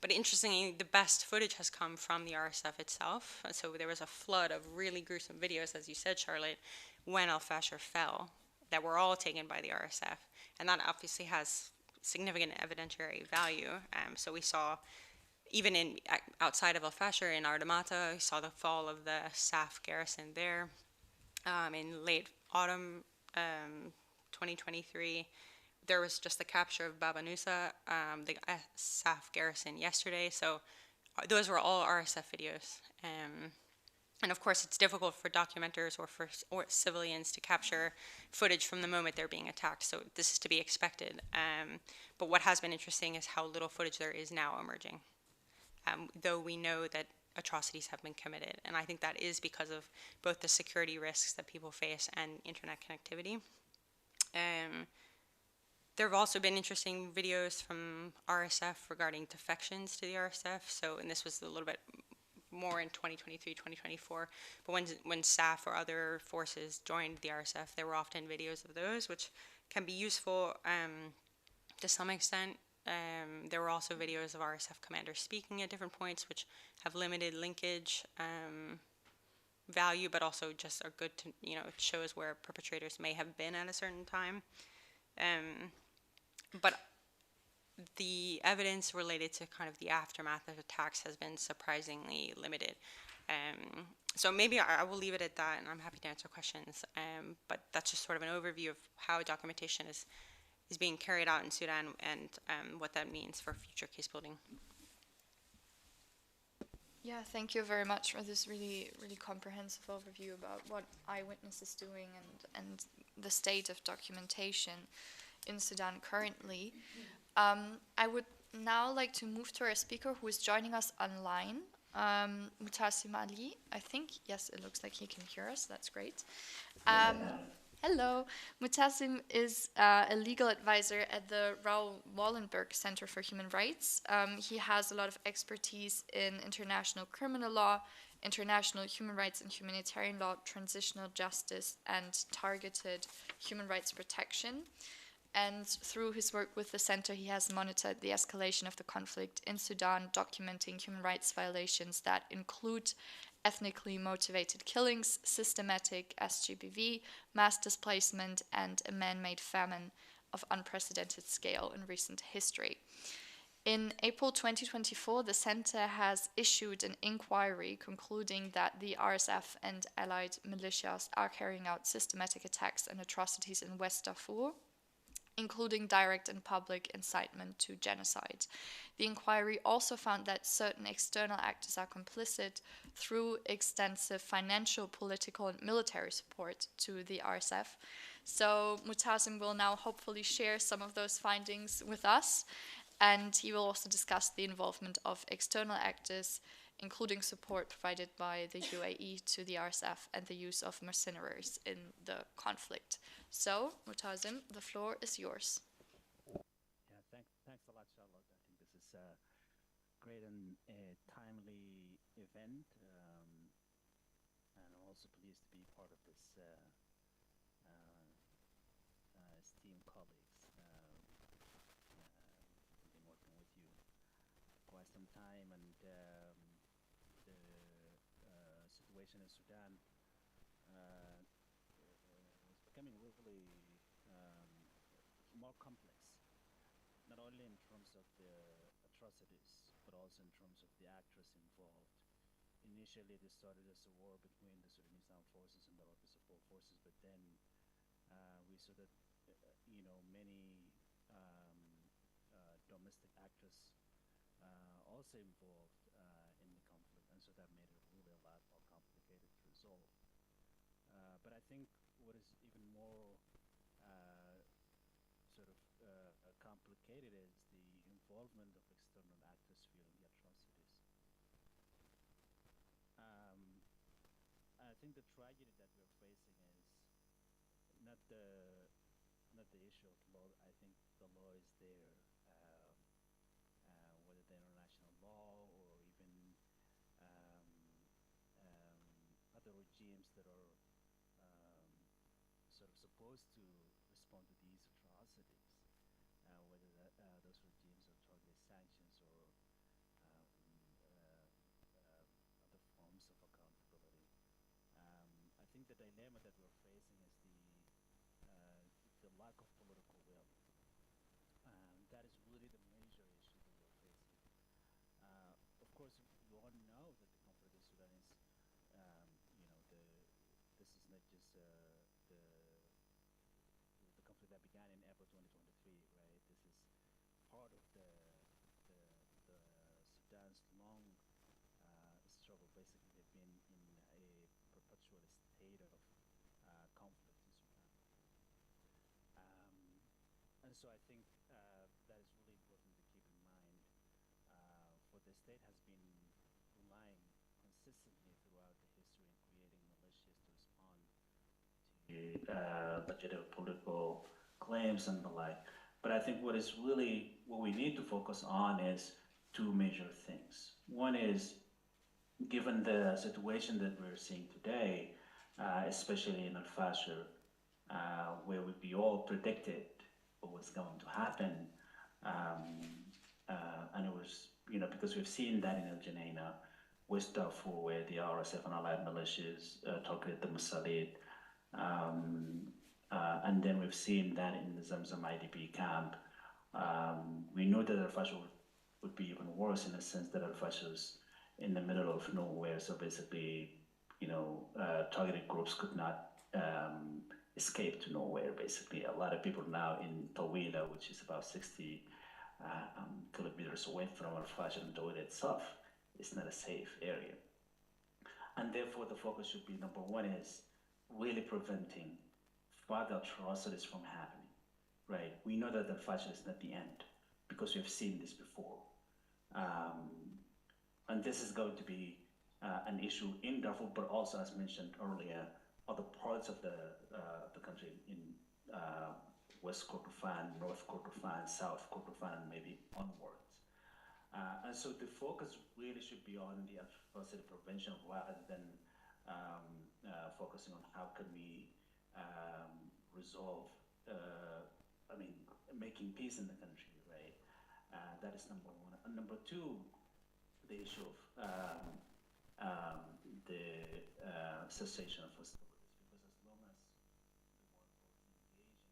But interestingly, the best footage has come from the RSF itself. And so there was a flood of really gruesome videos, as you said, Charlotte, when Al Fasher fell, that were all taken by the RSF. And that obviously has significant evidentiary value. So we saw, even outside of Al Fasher, in Ardamata, we saw the fall of the SAF garrison there in late autumn 2023. There was just the capture of Baba Nusa, the SAF garrison yesterday. So those were all RSF videos. And of course, it's difficult for documenters or civilians to capture footage from the moment they're being attacked. So this is to be expected. But what has been interesting is how little footage there is now emerging, though we know that atrocities have been committed. And I think that is because of both the security risks that people face and internet connectivity. There have also been interesting videos from RSF regarding defections to the RSF. So, and this was a little bit more in 2023, 2024. But when SAF or other forces joined the RSF, there were often videos of those, which can be useful to some extent. There were also videos of RSF commanders speaking at different points, which have limited linkage value, but also just are good to, it shows where perpetrators may have been at a certain time. But the evidence related to kind of the aftermath of attacks has been surprisingly limited. So maybe I will leave it at that, and I'm happy to answer questions. But that's just sort of an overview of how documentation is being carried out in Sudan, and what that means for future case building.
Yeah, thank you very much for this really, really comprehensive overview about what Eyewitness is doing and the state of documentation in Sudan currently. I would now like to move to our speaker who is joining us online, Mutasim Ali. I think, yes, it looks like he can hear us. That's great. Hello, Mutasim is a legal advisor at the Raoul Wallenberg Center for Human Rights. He has a lot of expertise in international criminal law, international human rights and humanitarian law, transitional justice, and targeted human rights protection. And through his work with the center, he has monitored the escalation of the conflict in Sudan, documenting human rights violations that include ethnically motivated killings, systematic SGBV, mass displacement, and a man-made famine of unprecedented scale in recent history. In April 2024, the center has issued an inquiry concluding that the RSF and allied militias are carrying out systematic attacks and atrocities in West Darfur, including direct and public incitement to genocide. The inquiry also found that certain external actors are complicit through extensive financial, political, and military support to the RSF. So Mutasim will now hopefully share some of those findings with us, and he will also discuss the involvement of external actors, including support provided by the UAE to the RSF and the use of mercenaries in the conflict. So, Mutazim, the floor is yours.
Yeah, thanks a lot, Charlotte. I think this is a great and timely event, and I'm also pleased to be part of this esteemed colleagues. I've been working with you quite some time, and the situation in Sudan is becoming really more complex, not only in terms of the atrocities, but also in terms of the actors involved. Initially, this started as a war between the Sudanese armed forces and the rapid support forces, but then we saw that many domestic actors also involved in the conflict, and so that made it really a lot more complicated to resolve. But I think what is even more complicated is the involvement of external actors fueling the atrocities. Um, I think the tragedy that we're facing is not the issue of law. I think the law is there, whether the international law or even other regimes that are supposed to respond to these atrocities, whether those regimes are targeted sanctions or other forms of accountability. I think the dilemma that we're facing is the lack of political will. That is really the major issue that we're facing. Of course, you all know that the conflict in Sudan is, this is not just the conflict that began in April 2023, right? This is part of the Sudan's long struggle. Basically, they've been in a perpetual state of conflict in Sudan. And so I think that is really important to keep in mind. For the state has been relying consistently throughout the history in creating militias to respond to legitimate political claims and the like. But I think what we need to focus on is two major things. One is, given the situation that we're seeing today, especially in Al-Fashir, where we all predicted what was going to happen, and it was, because we've seen that in El Geneina, West Darfur, where the RSF and allied militias targeted the Masalid, and then we've seen that in the Zamzam IDP camp. We knew that Al-Fashir would be even worse, in the sense that Al-Fashir is in the middle of nowhere, so basically, targeted groups could not escape to nowhere, basically. A lot of people now in Tawila, which is about 60 kilometers away from Al-Fashir, and Tawila itself is not a safe area. And therefore, the focus should be, number one, is really preventing further atrocities from happening, right? We know that Al-Fashir is not the end, because we've seen this before. And this is going to be an issue in Darfur, but also, as mentioned earlier, other parts of the country in West Kordofan, North Kordofan, South Kordofan, and maybe onwards. And so the focus really should be on the atrocity prevention rather than focusing on how can we resolve, making peace in the country, right? That is number one. And number two, the issue of the cessation of hostilities, because as long as the war is engaging in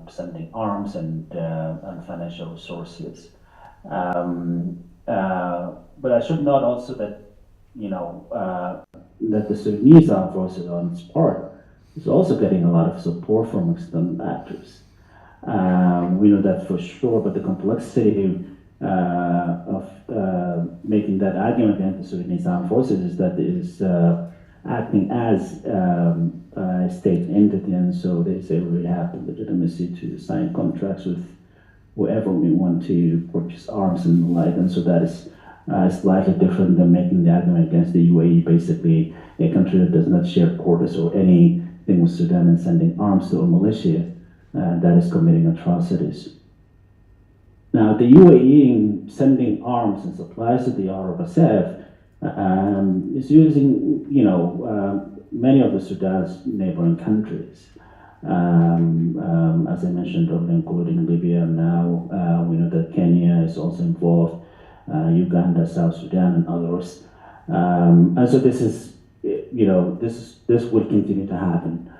sending arms and financial resources. But I should note also that that the Sudanese armed forces on its part is also getting a lot of support from external actors. We know that for sure, but the complexity of making that argument against the Sudanese armed forces is that it is acting as a state entity, and so they say we have the legitimacy to sign contracts with whoever we want to purchase arms and the like, and so that is slightly different than making the argument against the UAE, basically a country that does not share borders or anything with Sudan and sending arms to a militia that is committing atrocities. Now, the UAE sending arms and supplies to the RSF is using, many of the Sudan's neighboring countries. As I mentioned earlier, including Libya now, we know that Kenya is also involved. Uganda, South Sudan, and others. And so this is, this will continue to happen.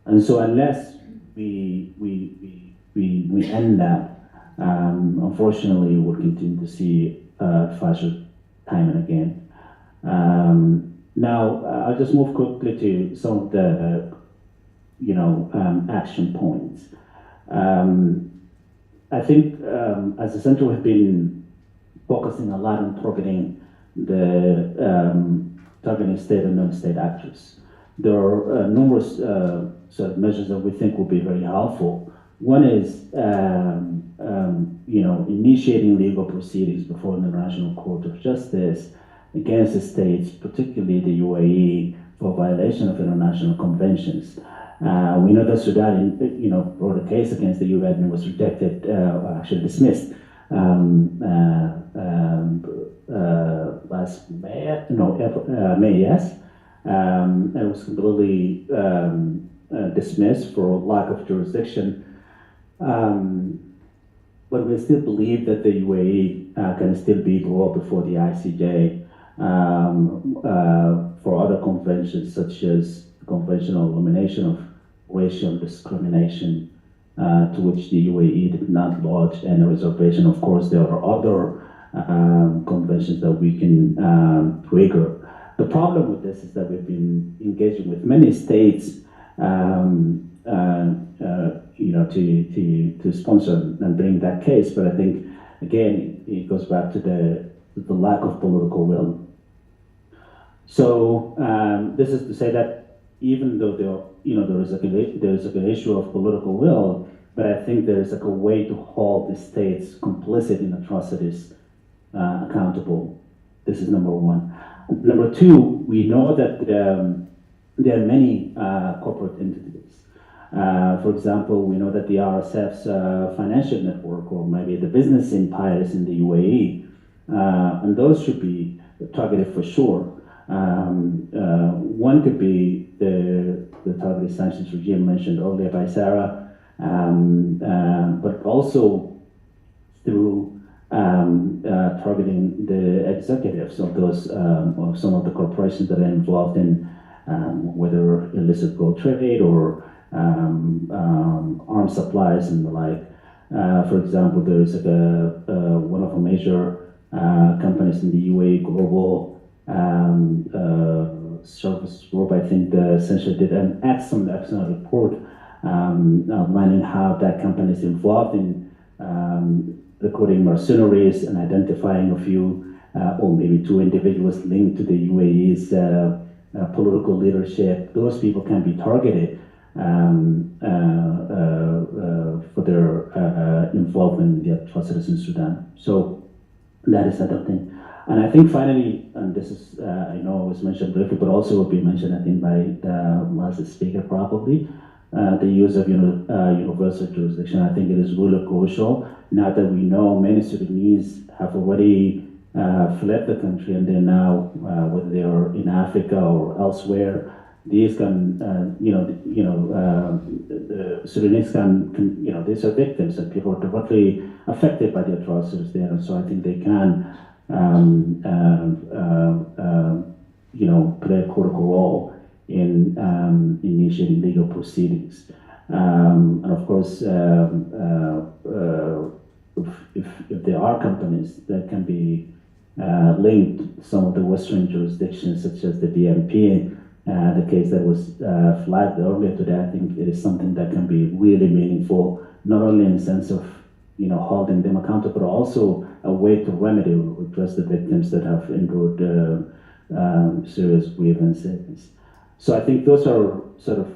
And so unless we end that, unfortunately, we'll continue to see fascism time and again. Now, I'll just move quickly to some of the, action points. I think as the center, we've been focusing a lot on targeting targeting state and non-state actors. There are numerous sort of measures that we think will be very helpful. One is, initiating legal proceedings before the International Court of Justice against the states, particularly the UAE, for violation of international conventions. We know that Sudan, brought a case against the UN and was rejected, actually dismissed last May, May, yes. And it was completely dismissed for lack of jurisdiction. But we still believe that the UAE can still be brought before the ICJ for other conventions, such as the Convention on Elimination of Racial Discrimination, to which the UAE did not lodge any reservation. Of course, there are other conventions that we can trigger. The problem with this is that we've been engaging with many states, to sponsor and bring that case. But I think, again, it goes back to the lack of political will. So this is to say that even though there is an issue of political will, but I think there is a way to hold the states complicit in atrocities accountable. This is number one. Number two, we know that there are many corporate entities. For example, we know that the RSF's financial network, or maybe the business empires in the UAE, and those should be targeted for sure. One could be the targeted sanctions regime mentioned earlier by Sarah, but also through targeting the executives of those, of some of the corporations that are involved in whether illicit gold trade or arms supplies and the like. For example, there is one of the major companies in the UAE, Global Service Group, I think, essentially did an excellent report outlining how that company is involved in recruiting mercenaries and identifying a few or maybe two individuals linked to the UAE's political leadership. Those people can be targeted for their involvement in the atrocities in Sudan. So that is another thing. And I think finally, and this is, I know it was mentioned briefly, but also will be mentioned, I think, by the last speaker probably, the use of universal jurisdiction. I think it is really crucial. Now that we know many Sudanese have already fled the country, and they're now, whether they are in Africa or elsewhere, these can, the Sudanese can, these are victims and people are directly affected by the atrocities there. And so I think they can, play a critical role in initiating legal proceedings. And of course, if there are companies that can be linked to some of the Western jurisdictions, such as the BNP, the case that was flagged earlier today, I think it is something that can be really meaningful, not only in the sense of holding them accountable, but also a way to remedy or address the victims that have endured serious grievances. So I think those are sort of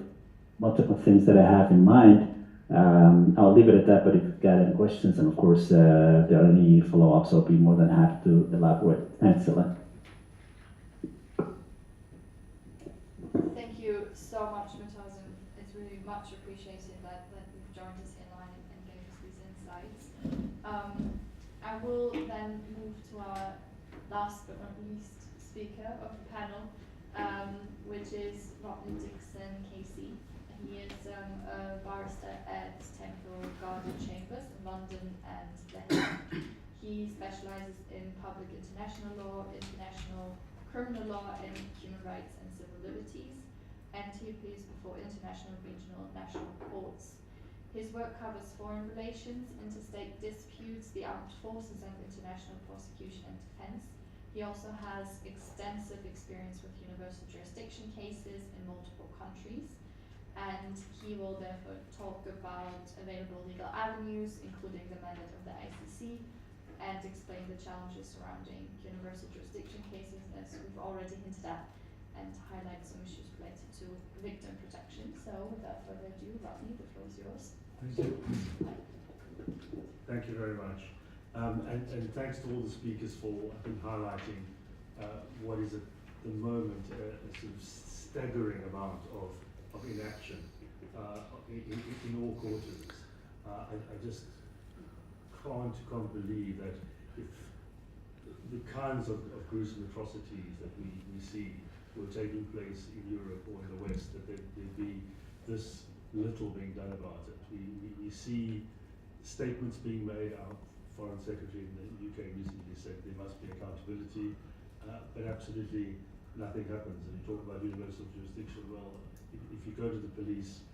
multiple things that I have in mind. I'll leave it at that, but if you've got any questions, and of course, if there are any follow-ups, I'll be more than happy to elaborate. Thanks, Ellen.
Thank you so much, Mutazim. It's really much appreciated that you've joined us in line and gave us these insights. I will then move to our last but not least speaker of the panel, which is Rodney Dixon Casey. He is a barrister at Temple Garden Chambers in London and The Hague. He specializes in public international law, international criminal law, and human rights and civil liberties, and he appears before international, regional, and national courts. His work covers foreign relations, interstate disputes, the armed forces, and international prosecution and defense. He also has extensive experience with universal jurisdiction cases in multiple countries, and he will therefore talk about available legal avenues, including the mandate of the ICC, and explain the challenges surrounding universal jurisdiction cases, as we've already hinted at, and highlight some issues related to victim protection. So without further ado, Rodney, the floor is yours.
Thank you. Thank you very much. And thanks to all the speakers for highlighting what is at the moment a sort of staggering amount of inaction in all quarters. I just can't believe that if the kinds of gruesome atrocities that we see were taking place in Europe or in the West, that there'd be this little being done about it. We see statements being made. Our Foreign Secretary in the UK recently said there must be accountability, but absolutely nothing happens. And you talk about universal jurisdiction. Well, if you go to the police,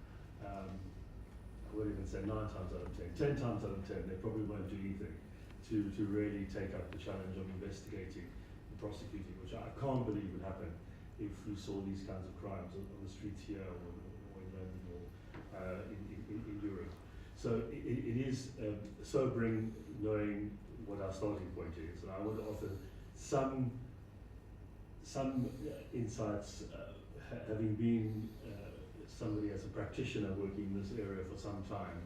I wouldn't even say 9 times out of 10, 10 times out of 10, they probably won't do anything to really take up the challenge of investigating and prosecuting, which I can't believe would happen if we saw these kinds of crimes on the streets here or in London or in Europe. So it is sobering knowing what our starting point is. And I want to offer some insights, having been somebody as a practitioner working in this area for some time,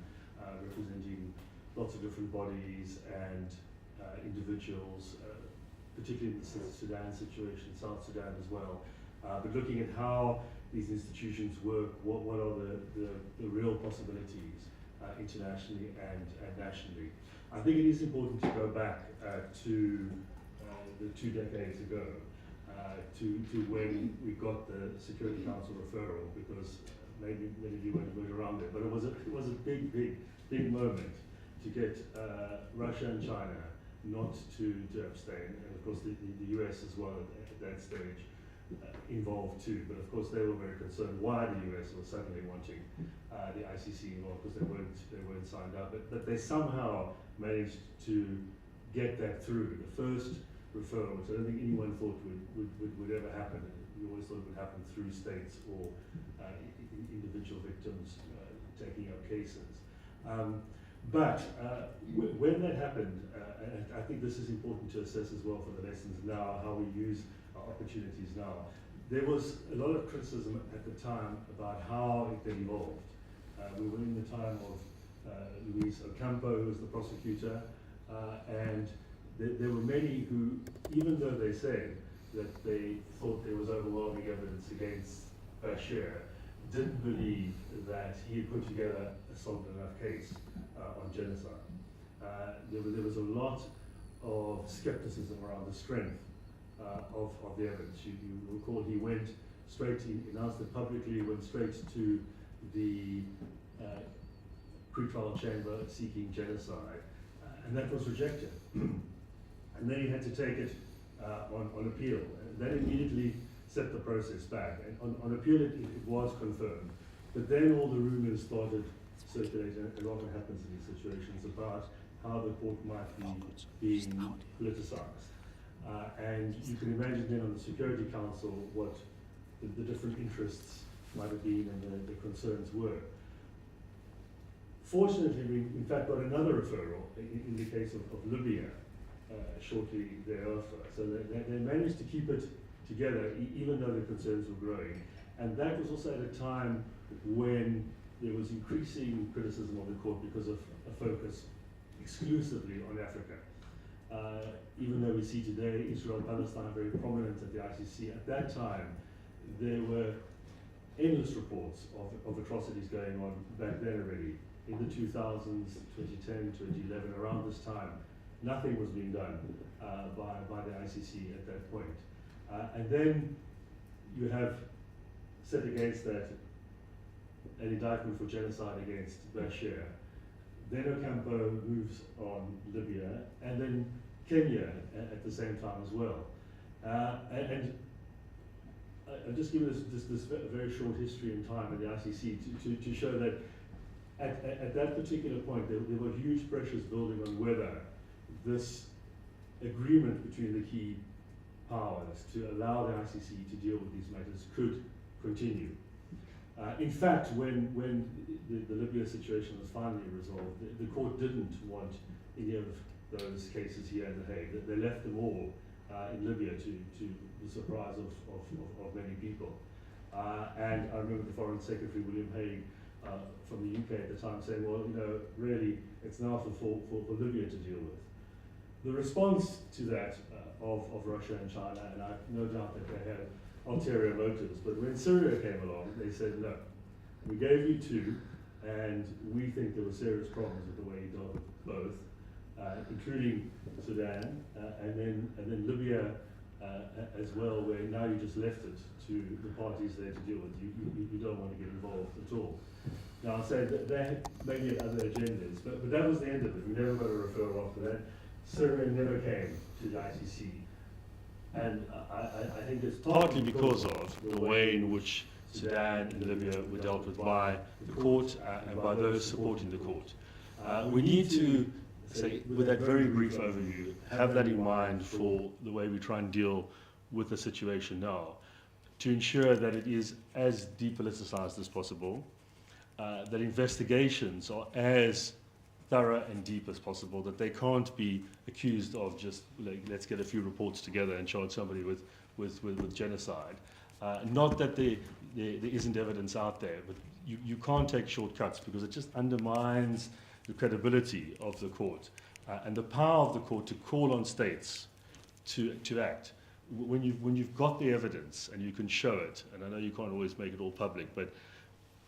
representing lots of different bodies and individuals, particularly in the Sudan situation, South Sudan as well, but looking at how these institutions work, what are the real possibilities internationally and nationally. I think it is important to go back to the 2 decades ago, to when we got the Security Council referral, because maybe many of you weren't around there, but it was a big moment to get Russia and China not to abstain, and of course the US as well at that stage involved too. But of course they were very concerned why the US was suddenly wanting the ICC involved, because they weren't signed up. But they somehow managed to get that through. The first referral, which I don't think anyone thought would ever happen. We always thought it would happen through states or individual victims taking up cases. But when that happened, and I think this is important to assess as well for the lessons now, how we use our opportunities now. There was a lot of criticism at the time about how it then evolved. We were in the time of Luis Ocampo, who was the prosecutor, and there were many who, even though they said that they thought there was overwhelming evidence against Bashir, didn't believe that he had put together a solid enough case on genocide. There was a lot of skepticism around the strength of the evidence. You recall he went straight, he announced it publicly, went straight to the pre-trial chamber seeking genocide, and that was rejected. And then he had to take it on appeal. And that immediately set the process back. And on appeal it was confirmed. But then all the rumors started circulating, it often happens in these situations, about how the court might be being politicized. And you can imagine then on the Security Council what the different interests might have been and the concerns were. Fortunately, we in fact got another referral in the case of Libya shortly thereafter. So they managed to keep it together even though the concerns were growing. And that was also at a time when there was increasing criticism of the court because of a focus exclusively on Africa. Even though we see today Israel and Palestine very prominent at the ICC, at that time there were endless reports of atrocities going on back then already. In the 2000s, 2010, 2011, around this time, nothing was being done by the ICC at that point. And then you have set against that an indictment for genocide against Bashir. then Ocampo moves on Libya, and then Kenya at the same time as well. And I'll just give this very short history in time in the ICC to show that at that particular point there were huge pressures building on whether this agreement between the key powers to allow the ICC to deal with these matters could continue. In fact, when the Libya situation was finally resolved, the court didn't want any of those cases here in The Hague. They left them all in Libya to the surprise of many people. And I remember the Foreign Secretary, William Hague, from the UK at the time saying, well, you know, really, it's now for Libya to deal with. The response to that of Russia and China, and I have no doubt that they had ulterior motives, but when Syria came along, they said, no, we gave you two, and we think there were serious problems with the way you dealt with both, including Sudan, and then Libya as well, where now you just left it to the parties there to deal with. You don't want to get involved at all. Now, I'll say that they maybe had other agendas, but that was the end of it. We never got a referral after that. Syria never came to the ICC. And I think it's partly because of the way in which Sudan and Libya were dealt with by the court and by those supporting the court. We need to, say, with that very brief overview, have that in mind for the way we try and deal with the situation now, to ensure that it is as depoliticized as possible, that investigations are as thorough and deep as possible, that they can't be accused of just, like, let's get a few reports together and charge somebody with genocide. Not that there isn't evidence out there, but you can't take shortcuts because it just undermines the credibility of the court and the power of the court to call on states to act. When you've got the evidence and you can show it, and I know you can't always make it all public, but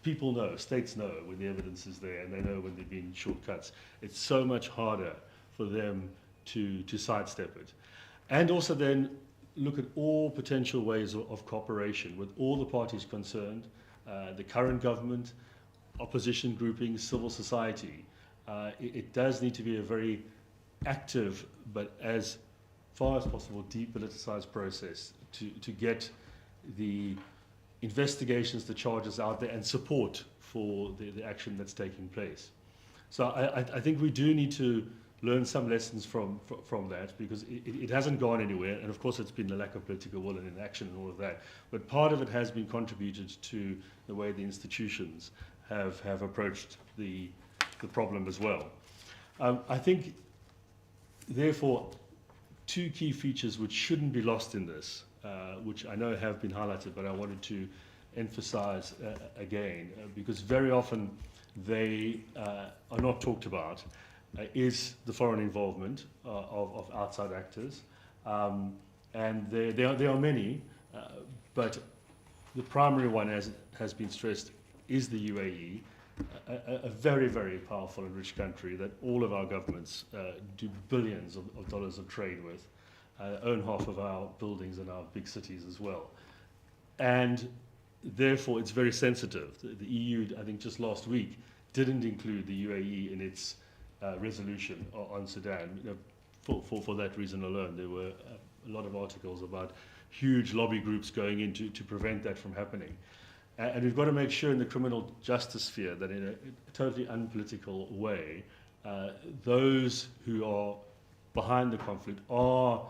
people know, states know when the evidence is there, and they know when there've been shortcuts. It's so much harder for them to sidestep it. And also then look at all potential ways of cooperation with all the parties concerned, the current government, opposition groupings, civil society. It does need to be a very active, but as far as possible, depoliticized process to get the investigations, the charges out there, and support for the action that's taking place. So I think we do need to learn some lessons from that, because it hasn't gone anywhere, and of course it's been the lack of political will and inaction and all of that, but part of it has been contributed to the way the institutions have approached the problem as well. I think, therefore, two key features which shouldn't be lost in this, which I know have been highlighted, but I wanted to emphasize again, because very often they are not talked about, is the foreign involvement of outside actors. And there are many, but the primary one, as has been stressed, is the UAE, a very, very powerful and rich country that all of our governments do billions of dollars of trade with, own half of our buildings and our big cities as well. And therefore, it's very sensitive. The EU, I think just last week, didn't include the UAE in its resolution on Sudan. You know, for that reason alone, there were a lot of articles about huge lobby groups going in to prevent that from happening. And we've got to make sure in the criminal justice sphere that in a totally unpolitical way, those who are behind the conflict are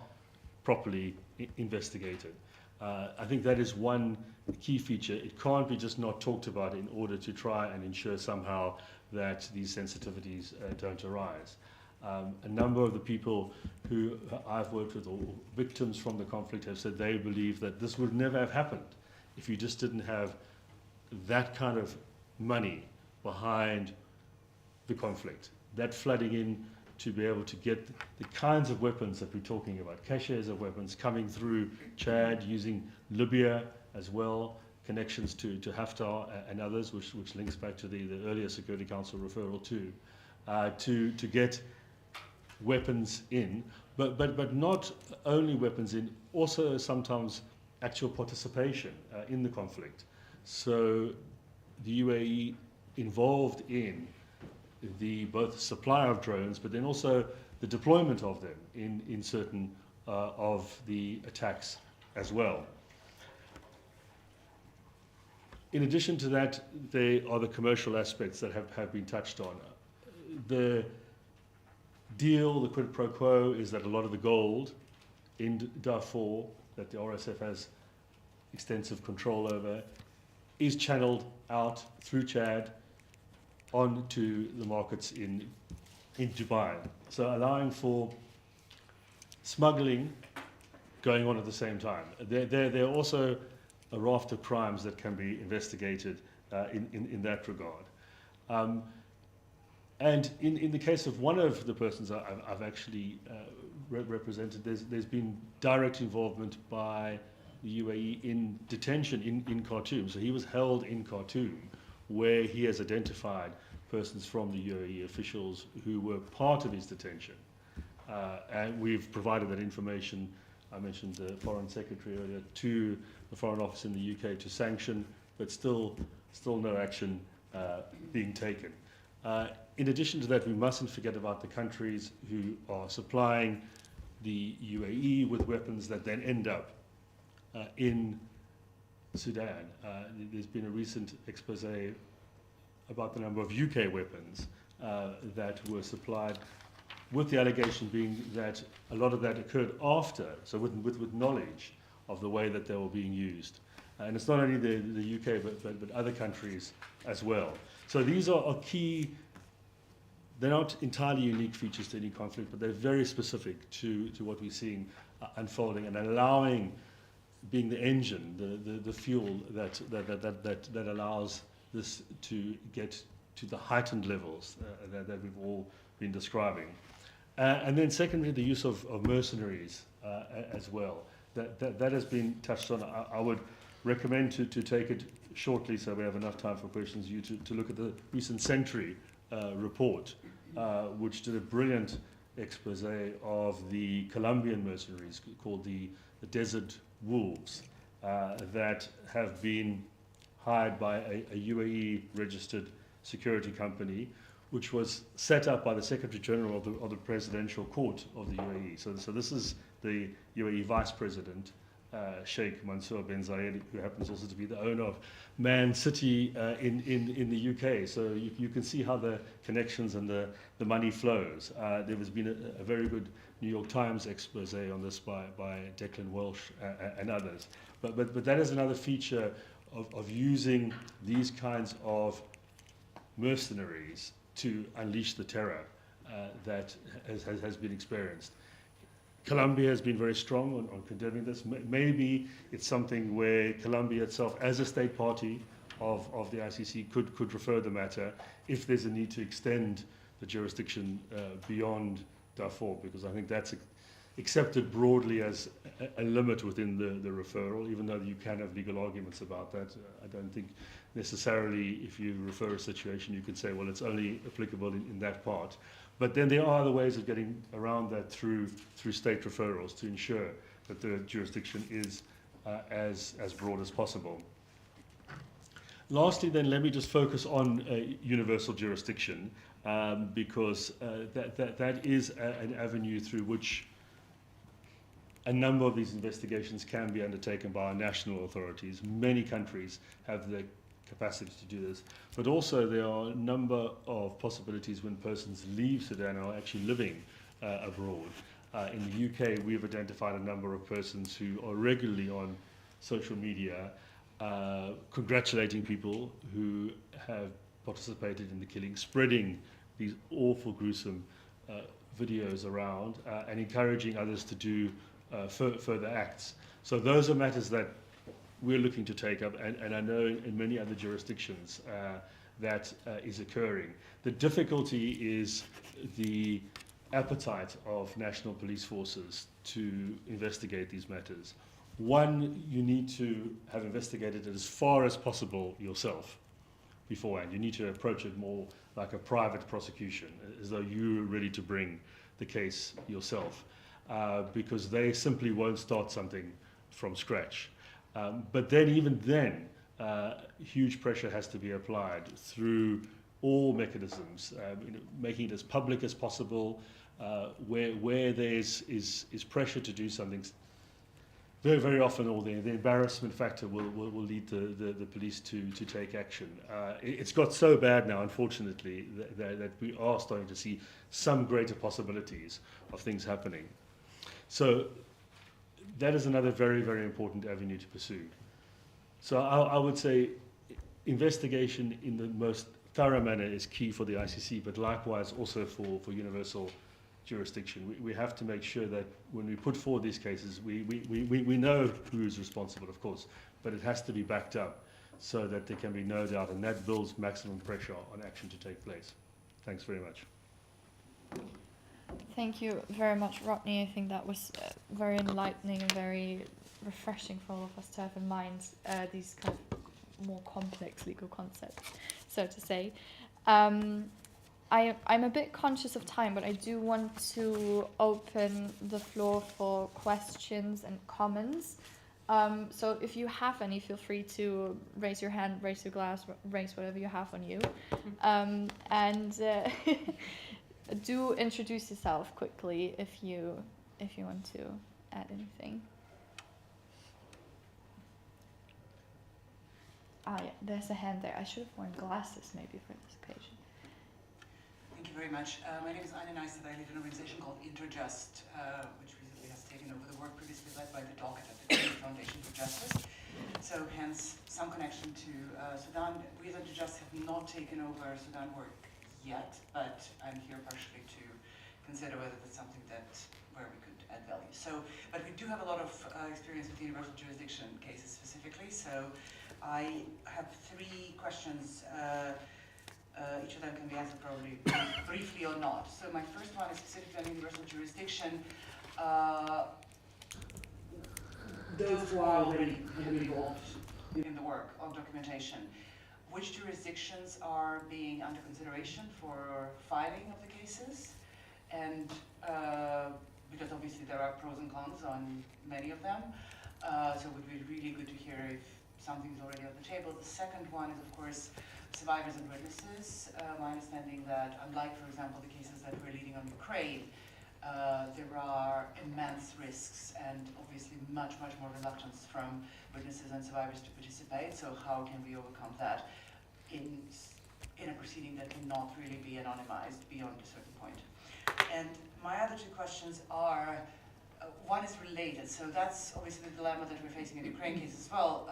properly investigated. I think that is one key feature. It can't be just not talked about in order to try and ensure somehow that these sensitivities don't arise. A number of the people who I've worked with, or victims from the conflict, have said they believe that this would never have happened if you just didn't have that kind of money behind the conflict, that flooding in to be able to get the kinds of weapons that we're talking about, caches of weapons coming through Chad, using Libya as well, connections to Haftar and others, which links back to the earlier Security Council referral too, to get weapons in, but not only weapons in, also sometimes actual participation in the conflict. So the UAE involved in both supply of drones, but then also the deployment of them in certain of the attacks as well. In addition to that, there are the commercial aspects that have been touched on. The deal, the quid pro quo, is that a lot of the gold in Darfur that the RSF has extensive control over is channeled out through Chad onto the markets in Dubai. So allowing for smuggling going on at the same time. There are also a raft of crimes that can be investigated in that regard. And in the case of one of the persons I've actually represented, there's been direct involvement by the UAE in detention in Khartoum. So he was held in Khartoum, where he has identified persons from the UAE officials who were part of his detention. And we've provided that information, I mentioned the Foreign Secretary earlier, to the Foreign Office in the UK to sanction, but still no action being taken. In addition to that, we mustn't forget about the countries who are supplying the UAE with weapons that then end up in Sudan. There's been a recent expose about the number of UK weapons that were supplied, with the allegation being that a lot of that occurred after, so with knowledge of the way that they were being used. And it's not only the UK, but other countries as well. So these are key. They're not entirely unique features to any conflict, but they're very specific to what we're seeing unfolding and allowing, being the engine, the fuel that allows this to get to the heightened levels that we've all been describing. And then secondly, the use of mercenaries as well. That has been touched on. I would recommend to take it shortly so we have enough time for questions, you to look at the recent Century report, which did a brilliant expose of the Colombian mercenaries called the Desert Wolves that have been hired by a UAE registered security company, which was set up by the Secretary General of the Presidential Court of the UAE. So this is the UAE Vice President, Sheikh Mansour bin Zayed, who happens also to be the owner of Man City in the UK. So you can see how the connections and the money flows. There has been a very good New York Times expose on this by Declan Welsh and others. But that is another feature of using these kinds of mercenaries to unleash the terror that has been experienced. Colombia has been very strong on condemning this. Maybe it's something where Colombia itself, as a state party of the ICC, could refer the matter if there's a need to extend the jurisdiction beyond Darfur, because I think that's accepted broadly as a limit within the referral, even though you can have legal arguments about that. I don't think necessarily if you refer a situation you could say, well, it's only applicable in that part. But then there are other ways of getting around that through state referrals to ensure that the jurisdiction is as broad as possible. Lastly, then, let me just focus on universal jurisdiction, because that is an avenue through which a number of these investigations can be undertaken by our national authorities. Many countries have the capacity to do this, but also there are a number of possibilities when persons leave Sudan and are actually living abroad. In the UK, we've identified a number of persons who are regularly on social media congratulating people who have participated in the killing, spreading these awful, gruesome videos around and encouraging others to do further acts. So those are matters that we're looking to take up, and I know in many other jurisdictions that is occurring. The difficulty is the appetite of national police forces to investigate these matters. One, you need to have investigated it as far as possible yourself beforehand. You need to approach it more like a private prosecution, as though you're ready to bring the case yourself, because they simply won't start something from scratch. But then, even then, huge pressure has to be applied through all mechanisms, making it as public as possible, where there's is pressure to do something. Very, very often, or the embarrassment factor will lead the police to take action. It's got so bad now, unfortunately, that we are starting to see some greater possibilities of things happening. So that is another very, very important avenue to pursue. So I would say investigation in the most thorough manner is key for the ICC, but likewise also for universal jurisdiction. We have to make sure that when we put forward these cases, we know who is responsible, of course, but it has to be backed up so that there can be no doubt, and that builds maximum pressure on action to take place. Thanks very much.
Thank you very much, Rodney. I think that was very enlightening and very refreshing for all of us to have in mind these kind of more complex legal concepts, so to say. I'm a bit conscious of time, but I do want to open the floor for questions and comments. So if you have any, feel free to raise your hand, raise your glass, raise whatever you have on you. And do introduce yourself quickly if you want to add anything. Ah, yeah, there's a hand there. I should have worn glasses maybe for this occasion.
Thank you very much. My name is Anna Nice, and I lead an organization called Interjust, which recently has taken over the work previously led by the docket at the Kennedy Foundation for Justice. So hence some connection to Sudan. We as Interjust have not taken over Sudan work yet, but I'm here partially to consider whether that's something where we could add value. So, but we do have a lot of experience with universal jurisdiction cases specifically. So I have 3 questions. Each of them can be answered probably briefly or not. So my first one is specifically on universal jurisdiction. Those who are already involved in the work of documentation, which jurisdictions are being under consideration for filing of the cases? And because obviously there are pros and cons on many of them, so it would be really good to hear if something's already on the table. The second one is, of course, survivors and witnesses. My understanding that, unlike, for example, the cases that we're leading on Ukraine, there are immense risks and obviously much more reluctance from witnesses and survivors to participate. So how can we overcome that in a proceeding that cannot really be anonymized beyond a certain point? And my other 2 questions are, one is related. So that's obviously the dilemma that we're facing in the Ukraine case as well.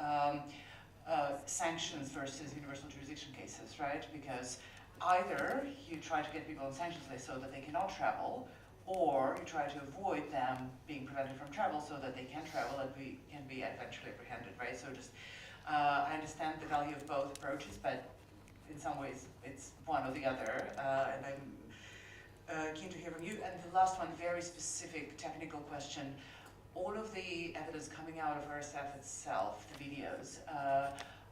Sanctions versus universal jurisdiction cases, right? Because either you try to get people on sanctions list so that they cannot travel, or you try to avoid them being prevented from travel so that they can travel and can be eventually apprehended, right? So just, I understand the value of both approaches, but in some ways it's one or the other, and I'm keen to hear from you. And the last one, very specific technical question. All of the evidence coming out of RSF itself, the videos,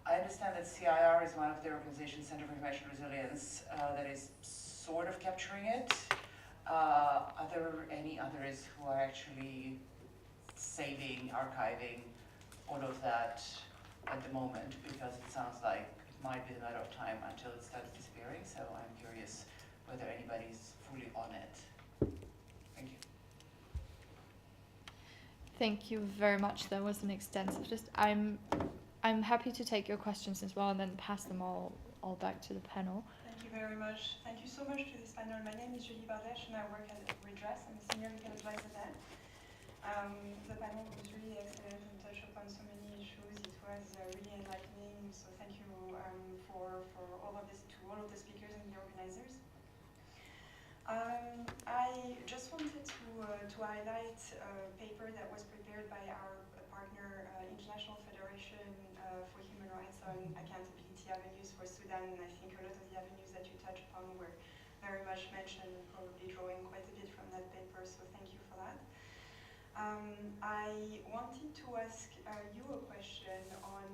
I understand that CIR is one of the organizations, Center for Information Resilience, that is sort of capturing it. Are there any others who are actually saving, archiving all of that at the moment? Because it sounds like it might be a matter of time until it starts disappearing, so I'm curious whether anybody's fully on it. Thank you.
Thank you very much. That was an extensive list. I'm happy to take your questions as well and then pass them all back to the panel.
Thank you very much. Thank you so much to this panel. My name is Julie Bardesh and I work at Redress. I'm a senior legal advisor there. The panel was really excellent and touched upon so many issues. It was really enlightening. So thank you for all of this, to all of the speakers and the organizers. I just wanted to highlight a paper that was prepared by our partner, International Federation for Human Rights on Accountability Avenues for Sudan, and I think a lot of the avenues that you touched upon were very much mentioned and probably drawing quite a bit from that paper, so thank you for that. I wanted to ask you a question on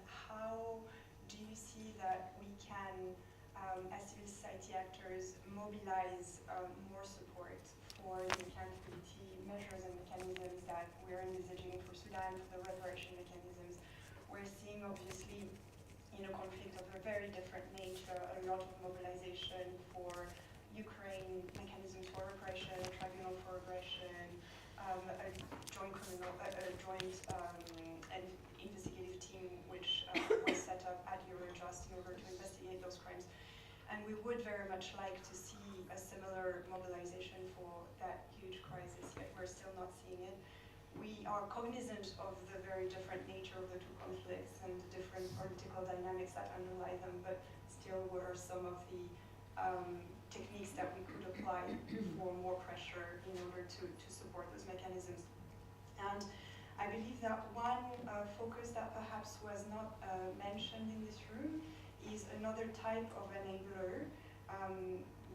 how do you see that we can as civil society actors, mobilize more support for the accountability measures and mechanisms that we're envisaging for Sudan, for the reparation mechanisms. We're seeing, obviously, in a conflict of a very different nature, a lot of mobilization for Ukraine, mechanisms for repression, tribunal for aggression, a joint and investigative team which was set up at Eurojust in order to investigate those crimes. And we would very much like to see a similar mobilization for that huge crisis, yet we're still not seeing it. We are cognizant of the very different nature of the two conflicts and the different political dynamics that underlie them, but still what are some of the techniques that we could apply for more pressure in order to support those mechanisms. And I believe that one focus that perhaps was not mentioned in this room is another type of enabler,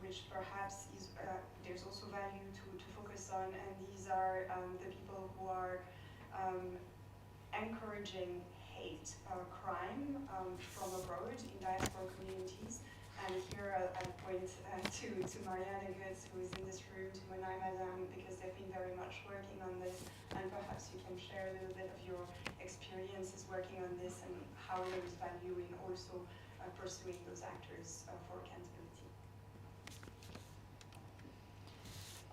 which perhaps is, there's also value to focus on, and these are the people who are encouraging hate crime from abroad in diaspora communities. And here I point to Marianne Goetz, who is in this room, to Manai Madam, because they've been very much working on this, and perhaps you can share a little bit of your experiences working on this and how there is value in also pursuing those actors for accountability.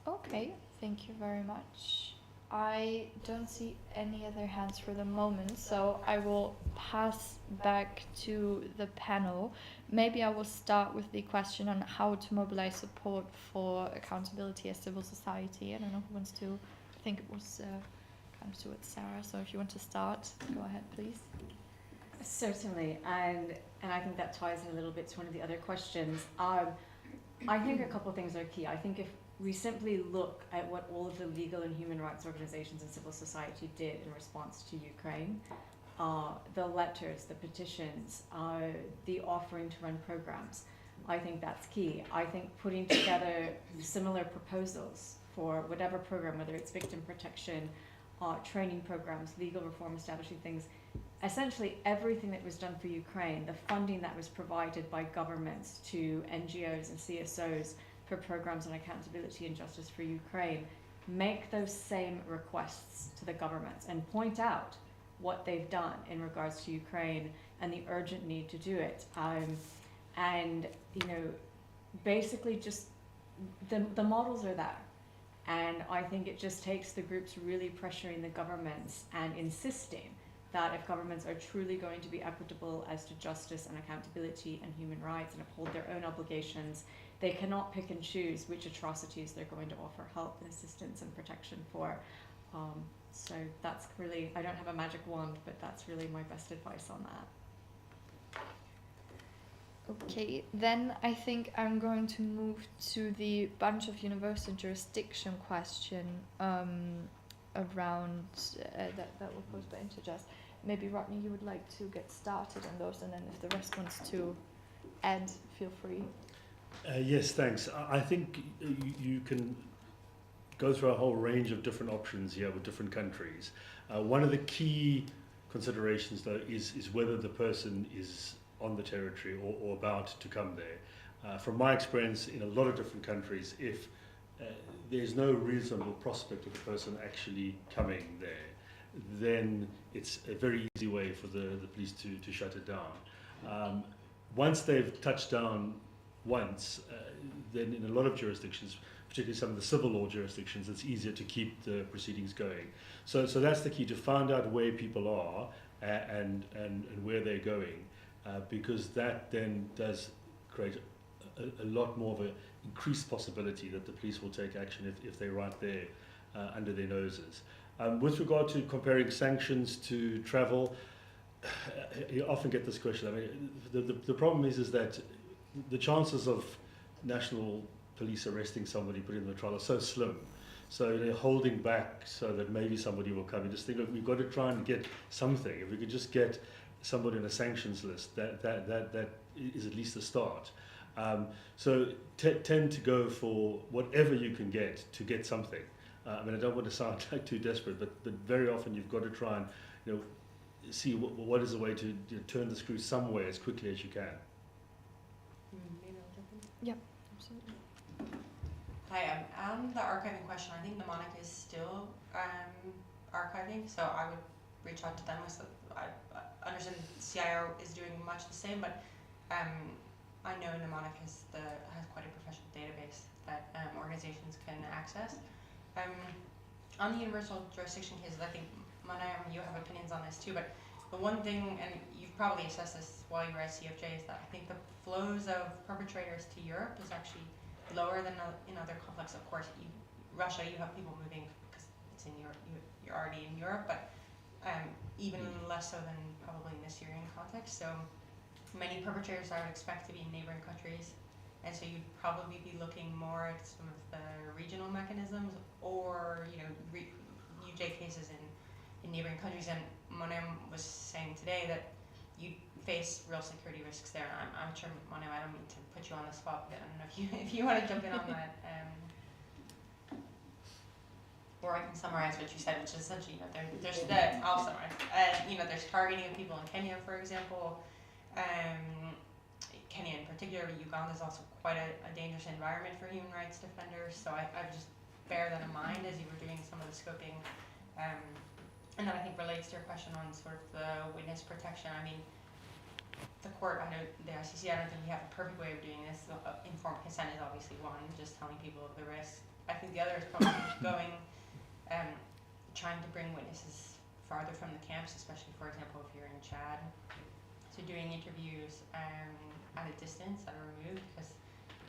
Okay, thank you very much. I don't see any other hands for the moment, so I will pass back to the panel. Maybe I will start with the question on how to mobilize support for accountability as civil society. I don't know who wants to. I think it was kind of towards Sarah, so if you want to start, go ahead, please.
Certainly, and I think that ties in a little bit to one of the other questions. I think a couple of things are key. I think if we simply look at what all of the legal and human rights organizations and civil society did in response to Ukraine, the letters, the petitions, the offering to run programs, I think that's key. I think putting together similar proposals for whatever program, whether it's victim protection, training programs, legal reform, establishing things, essentially everything that was done for Ukraine, the funding that was provided by governments to NGOs and CSOs for programs on accountability and justice for Ukraine, make those same requests to the governments and point out what they've done in regards to Ukraine and the urgent need to do it. And, you know, basically just the models are there. And I think it just takes the groups really pressuring the governments and insisting that if governments are truly going to be equitable as to justice and accountability and human rights and uphold their own obligations, they cannot pick and choose which atrocities they're going to offer help and assistance and protection for. So that's really, I don't have a magic wand, but that's really my best advice on that.
Okay, then I think I'm going to move to the bunch of universal jurisdiction question around that were posed by Interjust. Maybe Rodney, you would like to get started on those, and then if the rest wants to add, feel free.
Yes, thanks. I think you can go through a whole range of different options here with different countries. One of the key considerations, though, is whether the person is on the territory or about to come there. From my experience in a lot of different countries, if there's no reasonable prospect of the person actually coming there, then it's a very easy way for the police to shut it down. Once they've touched down once, then in a lot of jurisdictions, particularly some of the civil law jurisdictions, it's easier to keep the proceedings going. So that's the key, to find out where people are and where they're going, because that then does create a lot more of an increased possibility that the police will take action if they're right there under their noses. With regard to comparing sanctions to travel, you often get this question. I mean, the problem is that the chances of national police arresting somebody, putting them in trial, are so slim. So they're holding back so that maybe somebody will come. You just think, look, we've got to try and get something. If we could just get somebody on a sanctions list, that is at least a start. So tend to go for whatever you can get to get something. I mean, I don't want to sound like too desperate, but very often you've got to try and, you know, see what is the way to turn the screw somewhere as quickly as you can.
Yep, absolutely.
Hi, on the archiving question, I think mnemonic is still archiving, so I would
reach out to them. So I understand CIO is doing much the same, but I know Mnemonic has quite a professional database that organizations can access. On the universal jurisdiction cases, I think, Manayam, you have opinions on this too, but the one thing, and you've probably assessed this while you were at CFJ, is that I think the flows of perpetrators to Europe is actually lower than in other conflicts. Of course, Russia, you have people moving because it's in Europe, you're already in Europe, but even less so than probably in the Syrian context. So many perpetrators I would expect to be in neighboring countries, and so you'd probably be looking more at some of the regional mechanisms, or UJ cases in neighboring countries. And Monem was saying today that you face real security risks there. I'm sure, Monem, I don't mean to put you on the spot, but I don't know if you want to jump in on that. Or I can summarize what you said, which is essentially, I'll summarize. There's targeting of people in Kenya, for example. Kenya in particular, Uganda is also quite a dangerous environment for human rights defenders. So I just bear that in mind as you were doing some of the scoping. And that I think relates to your question on sort of the witness protection. I mean, the court, I know the ICC, I don't think we have a perfect way of doing this. Informed consent is obviously one, just telling people of the risk. I think the other is probably trying to bring witnesses farther from the camps, especially, for example, if you're in Chad. So doing interviews at a distance, at a remove, because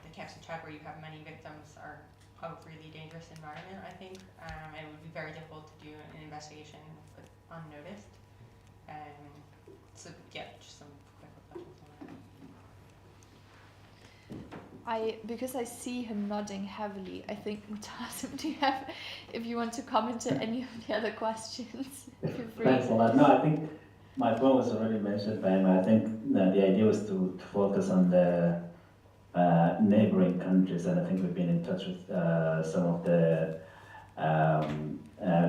the camps in Chad where you have many victims are a really dangerous environment, I think. And it would be very difficult to do an investigation but unnoticed. So yeah, just some quick reflections on that.
Because I see him nodding heavily, I think, Mutasim, do you have, if you want to comment to any of the other questions, feel free.
Thanks a lot. No, I think my point was already mentioned by him. I think the idea was to focus on the neighboring countries, and I think we've been in touch with some of the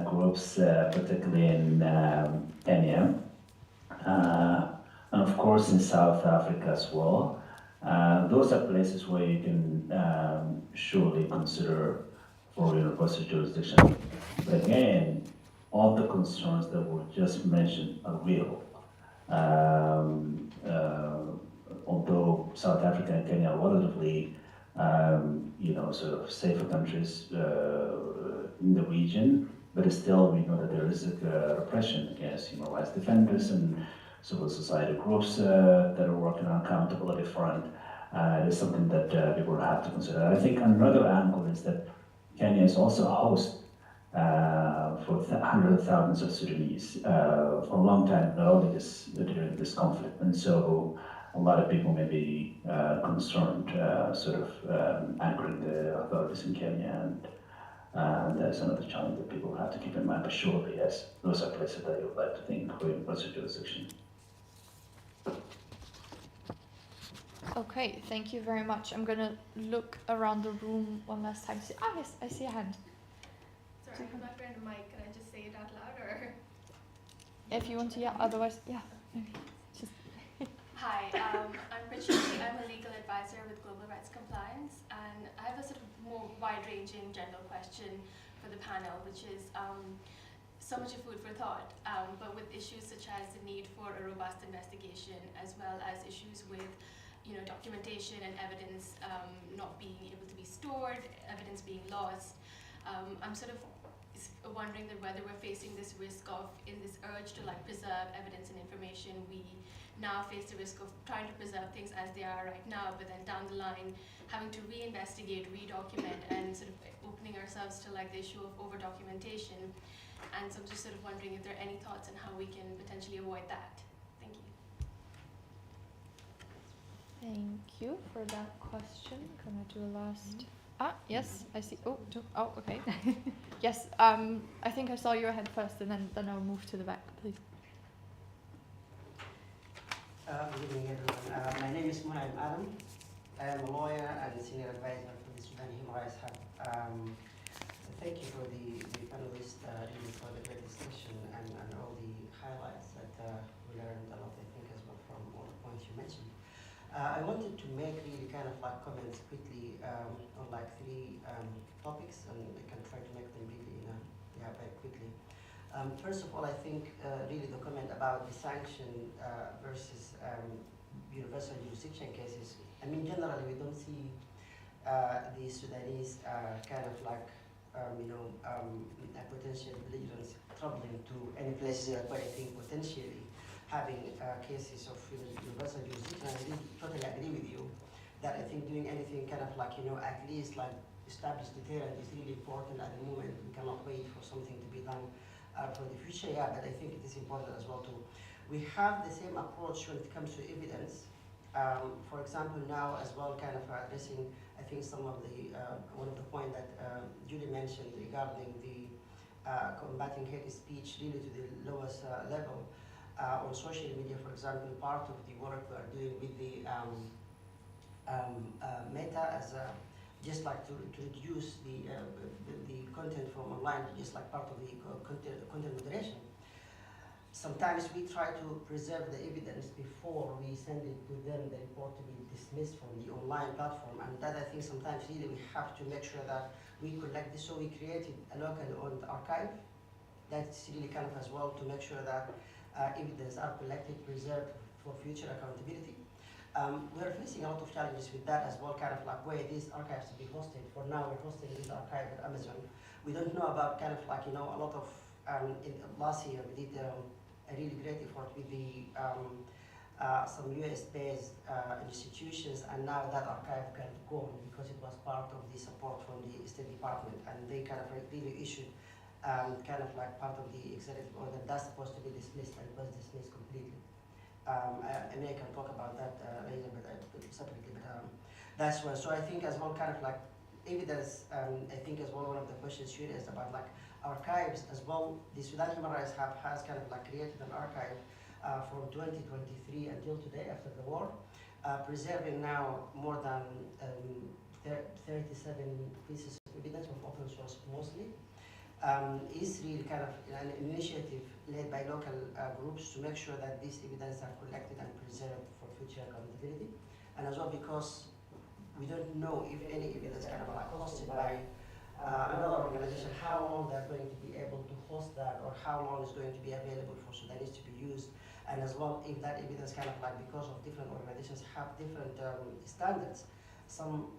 groups, particularly in Kenya, and of course in South Africa as well. Those are places where you can surely consider for universal jurisdiction. But again, all the concerns that were just mentioned are real. Although South Africa and Kenya are relatively, sort of safer countries in the region, but still we know that there is a repression against human rights defenders and civil society groups that are working on accountability front. It is something that people have to consider. I think another angle is that Kenya is also a host for hundreds of thousands of Sudanese for a long time, not only during this conflict. And so a lot of people may be concerned, anchoring the authorities in Kenya, and that's another challenge that people have to keep in mind. But surely, yes, those are places that you would like to think for universal jurisdiction.
Okay, thank you very much. I'm going to look around the room one last time. Yes, I see a hand.
Sorry, I'm not wearing a mic. Can I just say it out loud, or?
If you want to, yeah. Otherwise, yeah. Maybe. Just.
Hi, I'm Prachiti. I'm a legal advisor with Global Rights Compliance, and I have a sort of more wide-ranging general question for the panel, which is so much of food for thought, but with issues such as the need for a robust investigation, as well as issues with documentation and evidence not being able to be stored, evidence being lost. I'm sort of wondering that whether we're facing this risk of, in this urge to preserve evidence and information, we now face the risk of trying to preserve things as they are right now, but then down the line having to re-investigate, re-document, and sort of opening ourselves to the issue of over-documentation. And so I'm just sort of wondering if there are any thoughts on how we can potentially avoid that. Thank you.
Thank you for that question. Gonna do a last. Yes, I see. Oh, okay. Yes, I think I saw your hand first, and then I'll move to the back, please.
Good evening, everyone. My name is Munaim Adam. I am a lawyer and a senior advisor for the Sudan Human Rights Hub. Thank you for the panelists for the great discussion and all the highlights that we learned a lot, I think, as well from all the points you mentioned. I wanted to make really kind of comments quickly on 3 topics, and I can try to make them really very quickly. First of all, I think really the comment about the sanction versus universal jurisdiction cases. I mean, generally, we don't see the Sudanese kind of like, a potential belligerents troubling to any places, but I think potentially having cases of universal jurisdiction, I really totally agree with you that I think doing anything kind of like, at least like establish deterrent is really important at the moment. We cannot wait for something to be done for the future, yeah, but I think it is important as well too. We have the same approach when it comes to evidence. For example, now as well, kind of addressing, I think some of the, one of the points that Julie mentioned regarding the combating hate speech really to the lowest level. On social media, for example, part of the work we are doing with the Meta as just like to reduce the content from online, just like part of the content moderation. Sometimes we try to preserve the evidence before we send it to them, the report to be dismissed from the online platform, and that I think sometimes really we have to make sure that we collect this. So we created a locally owned archive that's really kind of as well to make sure that evidence are collected, preserved for future accountability. We're facing a lot of challenges with that as well, kind of like where these archives to be hosted. For now, we're hosting this archive at Amazon. We don't know about kind of like, a lot of, last year we did a really great effort with the some US-based institutions, and now that archive can go because it was part of the support from the State Department, and they kind of really issued kind of like part of the executive order that's supposed to be dismissed, and it was dismissed completely. I mean, I can talk about that later, but separately. But that's why. So I think as well, kind of like evidence. I think as well, one of the questions here is about like archives as well. The Sudan Human Rights Hub has kind of like created an archive from 2023 until today, after the war, preserving now more than 37 pieces of evidence from open source mostly. Is really kind of an initiative led by local groups to make sure that these evidence are collected and preserved for future accountability. And as well because we don't know if any evidence kind of like hosted by another organization, how long they're going to be able to host that, or how long it's going to be available for Sudanese to be used. And as well, if that evidence kind of like, because of different organizations have different standards, some,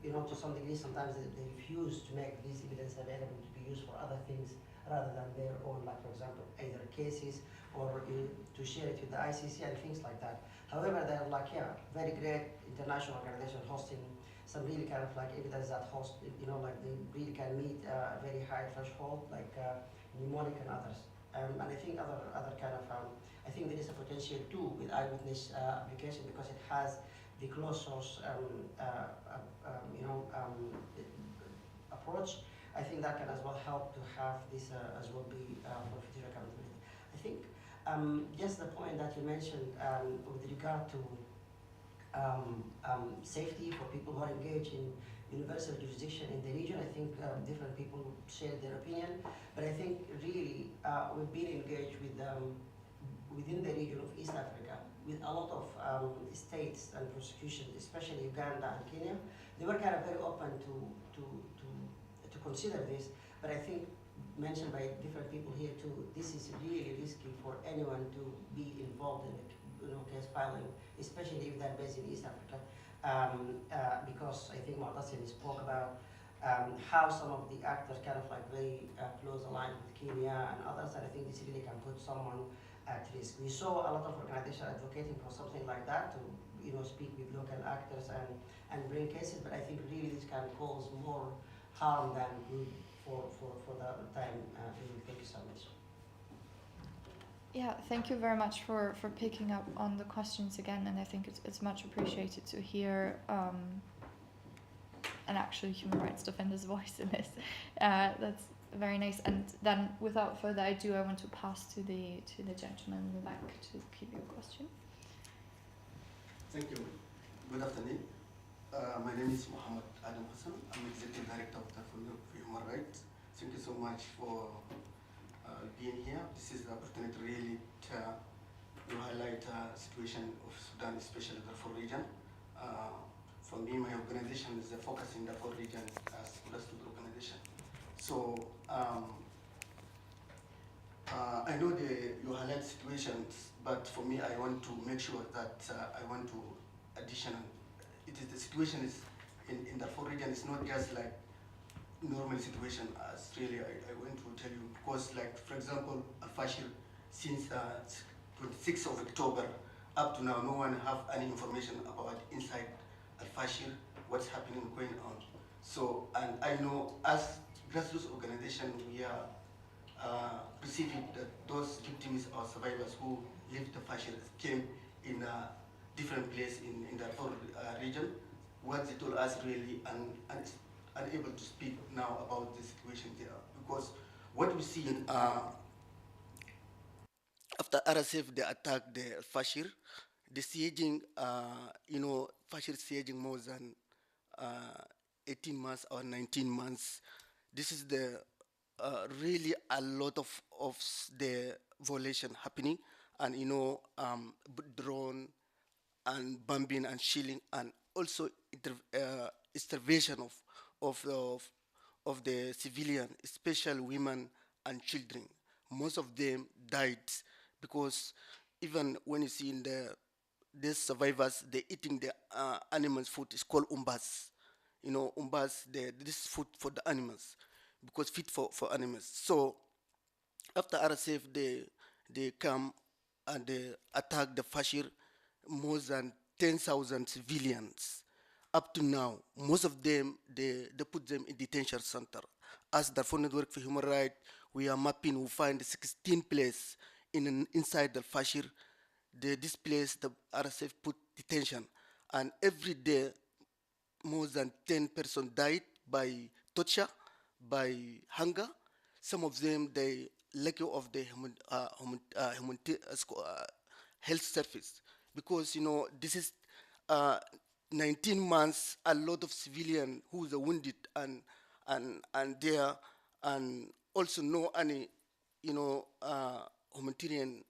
to some degree, sometimes they refuse to make these evidence available to be used for other things rather than their own, like for example, either cases or to share it with the ICC and things like that. However, they're like, yeah, very great international organization hosting some really kind of like evidence that host, like they really can meet a very high threshold, like mnemonic and others. And I think other kind of, I think there is a potential too with eyewitness application because it has the closed source approach. I think that can as well help to have this as well be for future accountability. I think just the point that you mentioned with regard to safety for people who are engaged in universal jurisdiction in the region, I think different people share their opinion, but I think really we've been engaged with within the region of East Africa with a lot of states and prosecutions, especially Uganda and Kenya. They were kind of very open to consider this, but I think mentioned by different people here too, this is really risky for anyone to be involved in the case filing, especially if they're based in East Africa, because I think Mu'tasim spoke about how some of the actors kind of like very close aligned with Kenya and others, and I think this really can put someone at risk. We saw a lot of organizations advocating for something like that to speak with local actors and bring cases, but I think really this can cause more harm than good for the time. Thank you so much.
Yeah, thank you very much for picking up on the questions again, and I think it's much appreciated to hear an actual human rights defender's voice in this. That's very nice. And then, without further ado, I want to pass to the gentleman in the back to keep your question.
Thank you. Good afternoon. My name is Mohammed Adam Hassan. I'm Executive Director of the Fund for Human Rights. Thank you so much for being here. This is the opportunity really to highlight the situation of Sudan, especially the Darfur region. For me, my organization is focusing the Darfur region as well as to the organization. So I know you highlight situations, but for me, I want to make sure that I want to additional. It is the situation is in the four region. It's not just like normal situation. As really, I want to tell you because, like for example, Al-Fashir, since 26th of October up to now, no one have any information about inside Al-Fashir, what's happening, going on. So, and I know as grassroots organization, we are receiving that those victims or survivors who lived the Fashir came in a different place in the Darfur region. What they told us really unable to speak now about the situation there because what we see after RSF they attacked the Fashir, the sieging, Fashir sieging more than 18 months or 19 months. This is the really a lot of the violation happening, and drone and bombing and shilling and also starvation of the civilian, especially women and children. Most of them died because even when you see in these survivors, they're eating the animals' food. It's called umbas. Umbas, this food for the animals because fit for animals. So after RSF, they come and they attack the Fashir, more than 10,000 civilians. Up to now, most of them, they put them in detention center. As the Darfur Network for Human Rights, we are mapping, we find 16 places inside the Fashir. This place, the RSF put detention. And every day, more than 10 persons died by torture, by hunger. Some of them, they lack of the health service because this is 19 months. A lot of civilians who are wounded and there, and also no any humanitarian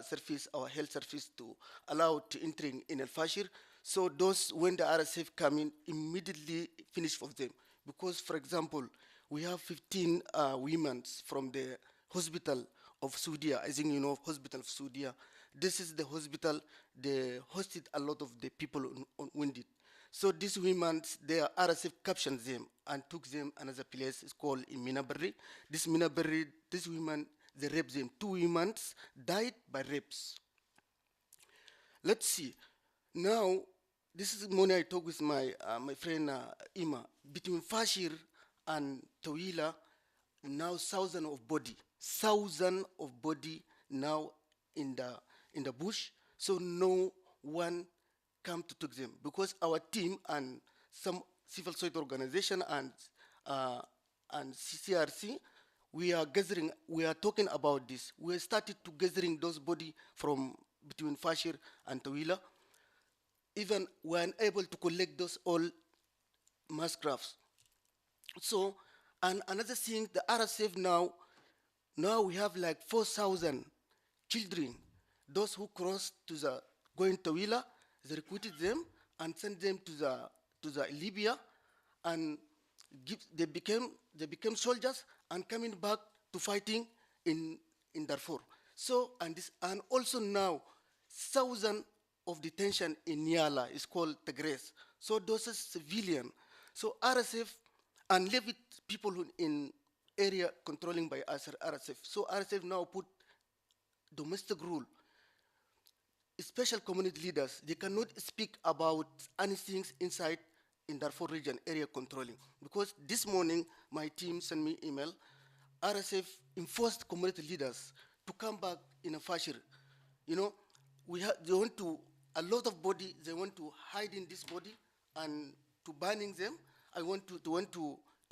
service or health service to allow to entering in Al Fashir. So those when the RSF come in, immediately finish for them because, for example, we have 15 women from the hospital of Sudia. I think hospital of Sudia. This is the hospital. They hosted a lot of the people wounded. So these women, their RSF captured them and took them another place. It's called in Minaberry. This Minaberry, these women, they raped them. 2 women died by rapes. Let's see. Now, this is morning I talk with my friend Ima. Between Fashir and Tawila, now thousand of body now in the bush. So no one come to take them because our team and some civil society organization and CCRC, we are gathering. We are talking about this. We started to gathering those body from between Fashir and Tawila. Even we are unable to collect those all mass graves. So, and another thing, the RSF now we have like 4,000 children. Those who crossed to going to Willa, they recruited them and sent them to the Libya, and they became soldiers and coming back to fighting in Darfur. So and also now thousands of detention in Niala is called Tigres. So those are civilian. So RSF and leave it people in area controlling by RSF. So RSF now put domestic rule. Special community leaders, they cannot speak about anything inside in Darfur region area controlling. Because this morning, my team sent me email, RSF enforced community leaders to come back in a Fashir. They want to, a lot of body, they want to hide in this body and to banning them. I want to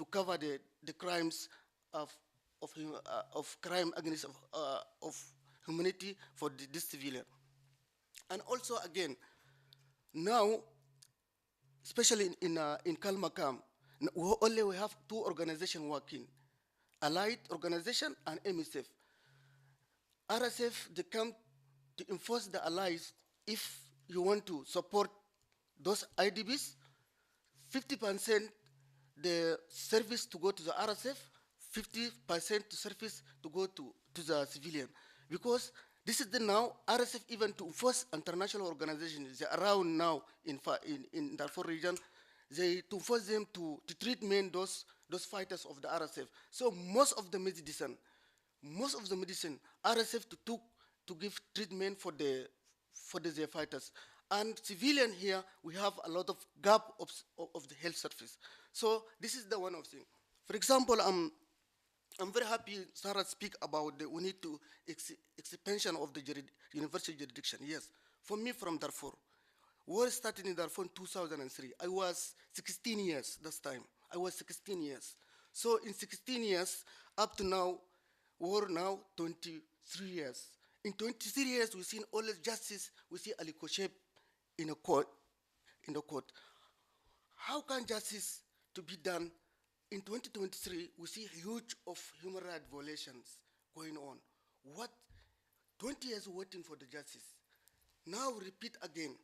cover the crimes of crime against of humanity for this civilian. And also again, now, especially in Kalmakam, we have 2 organizations working, Allied Organization and MSF. RSF, they come to enforce the allies. If you want to support those IDBs, 50% the service to go to the RSF, 50% to surface to go to the civilian. Because this is the now, RSF even to enforce international organizations around now in Darfur region, they to force them to treatment those fighters of the RSF. So most of the medicine RSF to give treatment for the fighters. And civilian here, we have a lot of gap of the health service. So this is the one of thing. For example, I'm very happy Sarah speak about we need to expansion of the university jurisdiction. Yes, for me from Darfur, war started in Darfur in 2003. I was 16 years this time. I was 16 years. So in 16 years, up to now, war now 23 years. In 23 years, we've seen all the justice. We see Ali Kosheb in a court. How can justice to be done? In 2023, we see huge of human rights violations going on. What? 20 years waiting for the justice. Now repeat again.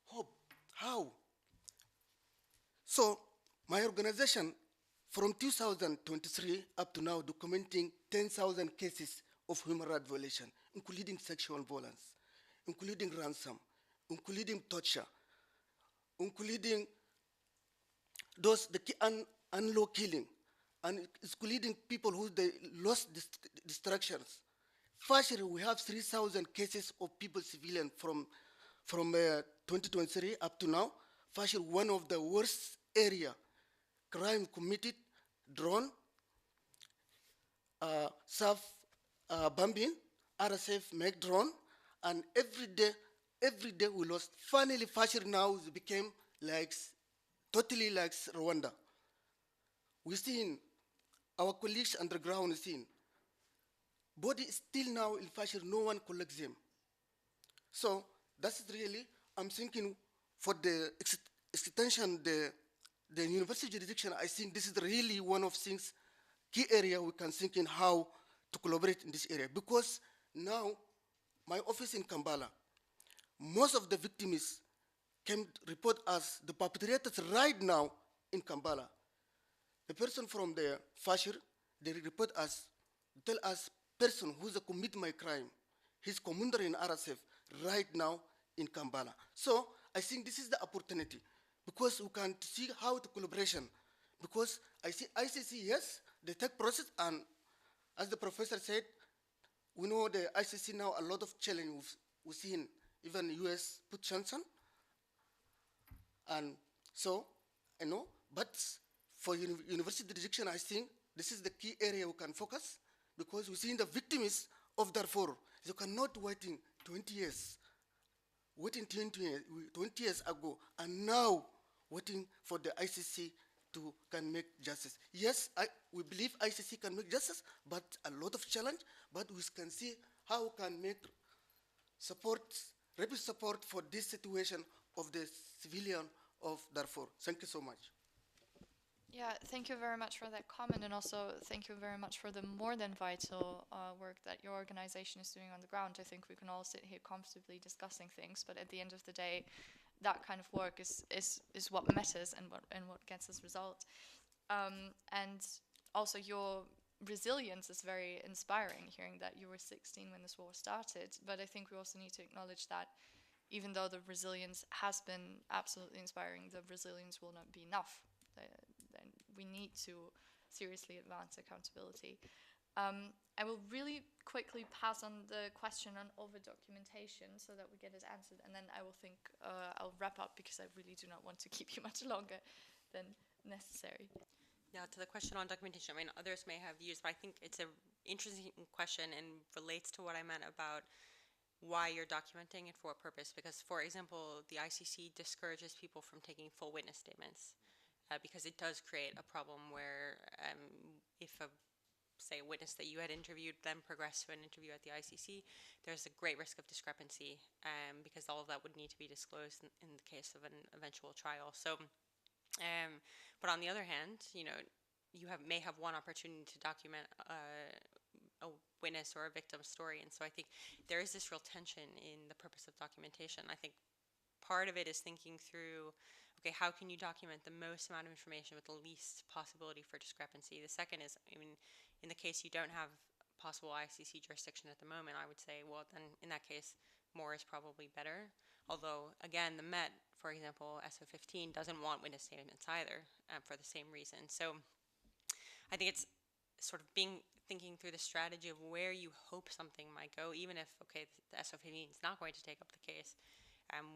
Hope. How? So my organization, from 2023 up to now, documenting 10,000 cases of human rights violation, including sexual violence, including ransom, including torture, including the unlaw killing, and including people who they lost distractions. Firstly, we have 3,000 cases of people civilian from 2023 up to now. Firstly, one of the worst area, crime committed, drone, self-bombing, RSF make drone, and every day we lost. Finally, Fashir now became like totally like Rwanda. We seen our colleagues underground seen. Body still now in Fashir, no one collects them. So that's really, I'm thinking for the extension, the university jurisdiction, I think this is really one of things, key area we can think in how to collaborate in this area. Because now, my office in Kampala, most of the victims can report us, the perpetrators right now in Kampala. The person from the Fashir, they report us, tell us, person who's commit my crime, he's commander in RSF right now in Kampala. So I think this is the opportunity because we can see how the collaboration, because I see ICC, yes, they take process, and as the professor said, we know the ICC now a lot of challenge we've seen, even US put sanction. And so, but for university jurisdiction, I think this is the key area we can focus because we've seen the victims of Darfur. They cannot waiting 20 years, waiting 20 years ago, and now waiting for the ICC to can make justice. Yes, we believe ICC can make justice, but a lot of challenge, but we can see how we can make support, rapid support for this situation of the civilian of Darfur. Thank you so much.
Yeah, thank you very much for that comment, and also thank you very much for the more than vital work that your organization is doing on the ground. I think we can all sit here comfortably discussing things, but at the end of the day, that kind of work is what matters and what gets us results. And also your resilience is very inspiring, hearing that you were 16 when this war started. But I think we also need to acknowledge that even though the resilience has been absolutely inspiring, the resilience will not be enough. And we need to seriously advance accountability. I will really quickly pass on the question on over-documentation so that we get it answered, and then I will think I'll wrap up because I really do not want to keep you much longer than necessary.
Yeah, to the question on documentation, I mean, others may have views, but I think it's an interesting question and relates to what I meant about why you're documenting and for what purpose. Because, for example, the ICC discourages people from taking full witness statements because it does create a problem where if a witness that you had interviewed then progressed to an interview at the ICC, there's a great risk of discrepancy because all of that would need to be disclosed in the case of an eventual trial. So, but on the other hand, you may have one opportunity to document a witness or a victim's story, and so I think there is this real tension in the purpose of documentation. I think part of it is thinking through, okay, how can you document the most amount of information with the least possibility for discrepancy? The second is, I mean, in the case you don't have possible ICC jurisdiction at the moment, I would say, well, then in that case, more is probably better. Although, again, the Met, for example, SO15 doesn't want witness statements either, for the same reason. So I think it's sort of thinking through the strategy of where you hope something might go, even if, okay, the SO15 is not going to take up the case.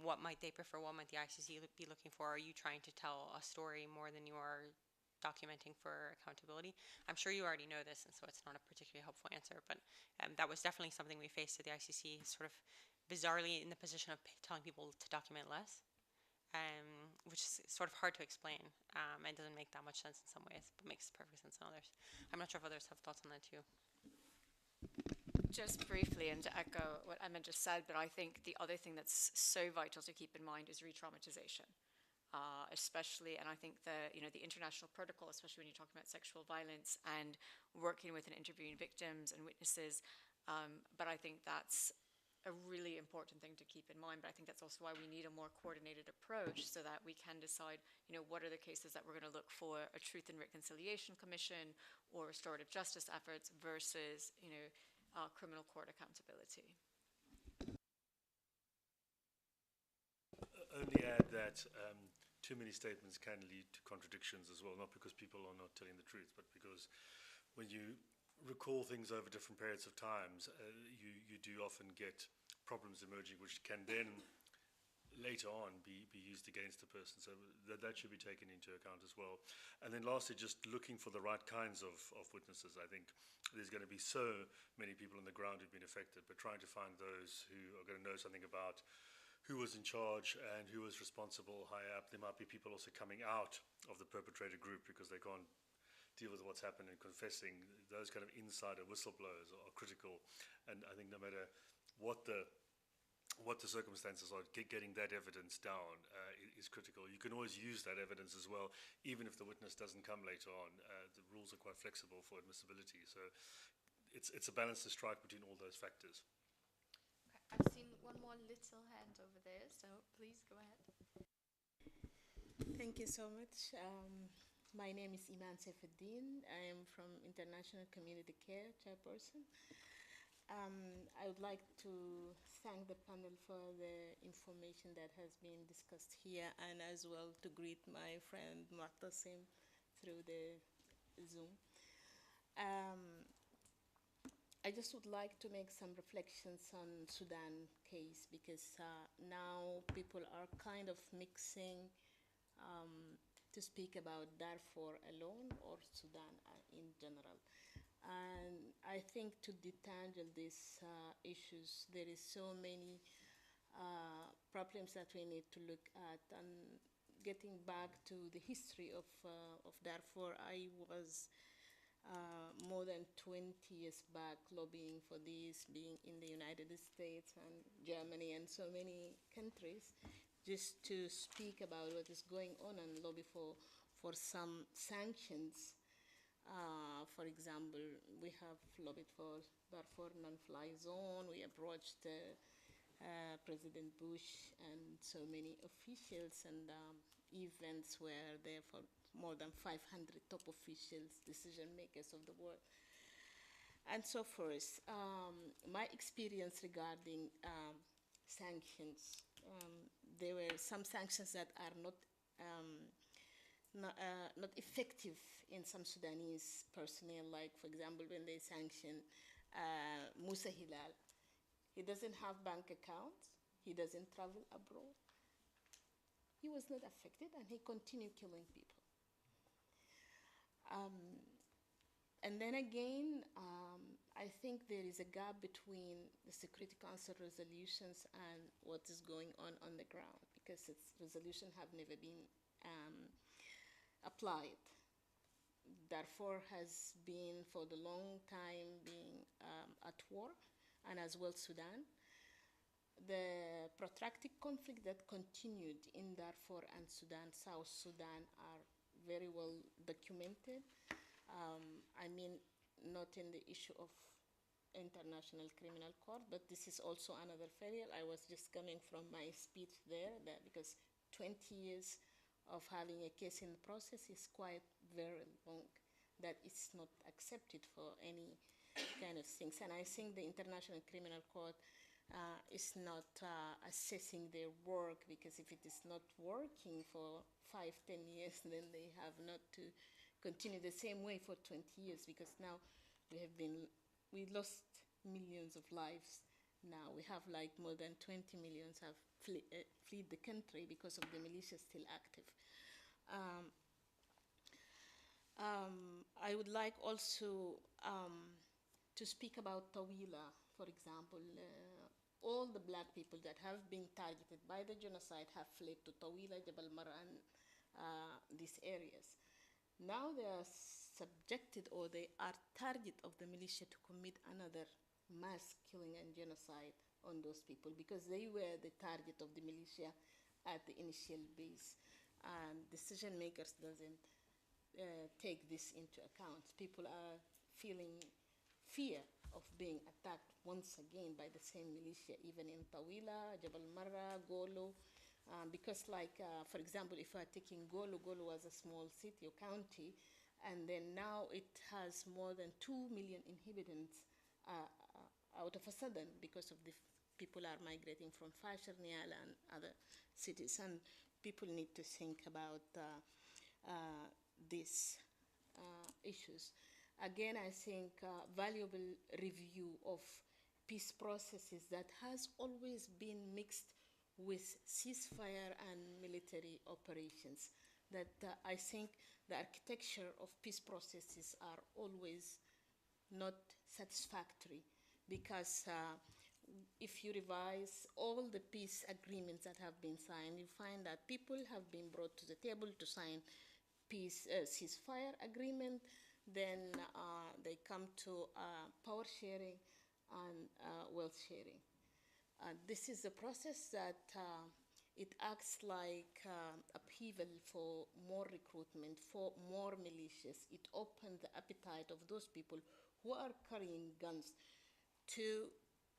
What might they prefer? What might the ICC be looking for? Are you trying to tell a story more than you are documenting for accountability? I'm sure you already know this, and so it's not a particularly helpful answer, but that was definitely something we faced at the ICC, sort of bizarrely in the position of telling people to document less, which is sort of hard to explain, and doesn't make that much sense in some ways, but makes perfect sense in others. I'm not sure if others have thoughts on that too.
Just briefly, and to echo what Emma just said, but I think the other thing that's so vital to keep in mind is re-traumatization, especially, and I think the international protocol, especially when you're talking about sexual violence and working with and interviewing victims and witnesses, but I think that's a really important thing to keep in mind. But I think that's also why we need a more coordinated approach so that we can decide, what are the cases that we're going to look for a Truth and Reconciliation Commission or restorative justice efforts versus, criminal court accountability.
Only add that too many statements can lead to contradictions as well, not because people are not telling the truth, but because when you recall things over different periods of times, you do often get problems emerging which can then later on be used against the person. So that should be taken into account as well. And then lastly, just looking for the right kinds of witnesses. I think there's going to be so many people on the ground who've been affected, but trying to find those who are going to know something about who was in charge and who was responsible higher up. There might be people also coming out of the perpetrator group because they can't deal with what's happened and confessing. Those kind of insider whistleblowers are critical. And I think no matter what the circumstances are, getting that evidence down is critical. You can always use that evidence as well, even if the witness doesn't come later on. The rules are quite flexible for admissibility. So it's a balance to strike between all those factors.
Okay, I've seen one more little hand over there, so please go ahead.
Thank you so much. My name is Iman Saifuddin. I am from International Community Care Chairperson. I would like to thank the panel for the information that has been discussed here, and as well to greet my friend Mu'tasim through the Zoom. I just would like to make some reflections on Sudan case, because now people are kind of mixing to speak about Darfur alone or Sudan in general. And I think to detangle these issues, there is so many problems that we need to look at. And getting back to the history of Darfur, I was more than 20 years back lobbying for this, being in the United States and Germany and so many countries, just to speak about what is going on and lobby for some sanctions. For example, we have lobbied for Darfur non-fly zone. We approached President Bush and so many officials, and events were there for more than 500 top officials, decision makers of the world, and so forth. My experience regarding sanctions, there were some sanctions that are not effective in some Sudanese personnel, like, for example, when they sanction Musa Hilal. He doesn't have bank accounts. He doesn't travel abroad. He was not affected, and he continued killing people. And then again, I think there is a gap between the Security Council resolutions and what is going on the ground, because its resolutions have never been applied. Darfur has been for the long time being at war, and as well Sudan. The protracted conflict that continued in Darfur and Sudan, South Sudan, are very well documented. I mean, not in the issue of International Criminal Court, but this is also another failure. I was just coming from my speech there, that because 20 years of having a case in process is quite very long, that it's not accepted for any kind of things. And I think the International Criminal Court is not assessing their work, because if it is not working for 5-10 years, then they have not to continue the same way for 20 years, because now we lost millions of lives. Now we have like more than 20 million have fled the country because of the militia still active. I would like also to speak about Tawila, for example. All the black people that have been targeted by the genocide have fled to Tawila, Jabal Mara, and these areas. Now they are subjected, or they are target of the militia to commit another mass killing and genocide on those people, because they were the target of the militia at the initial base. And decision makers doesn't take this into account. People are feeling fear of being attacked once again by the same militia, even in Tawila, Jabal Mara, Golo, because like, for example, if we're taking Golo, Golo was a small city or county, and then now it has more than 2 million inhabitants out of a sudden, because of the people are migrating from Fashar, Niala, and other cities, and people need to think about these issues. Again, I think valuable review of peace processes that has always been mixed with ceasefire and military operations. That I think the architecture of peace processes are always not satisfactory, because if you revise all the peace agreements that have been signed, you find that people have been brought to the table to sign peace ceasefire agreement, then they come to power sharing and wealth sharing. This is a process that it acts like upheaval for more recruitment, for more militias. It opens the appetite of those people who are carrying guns to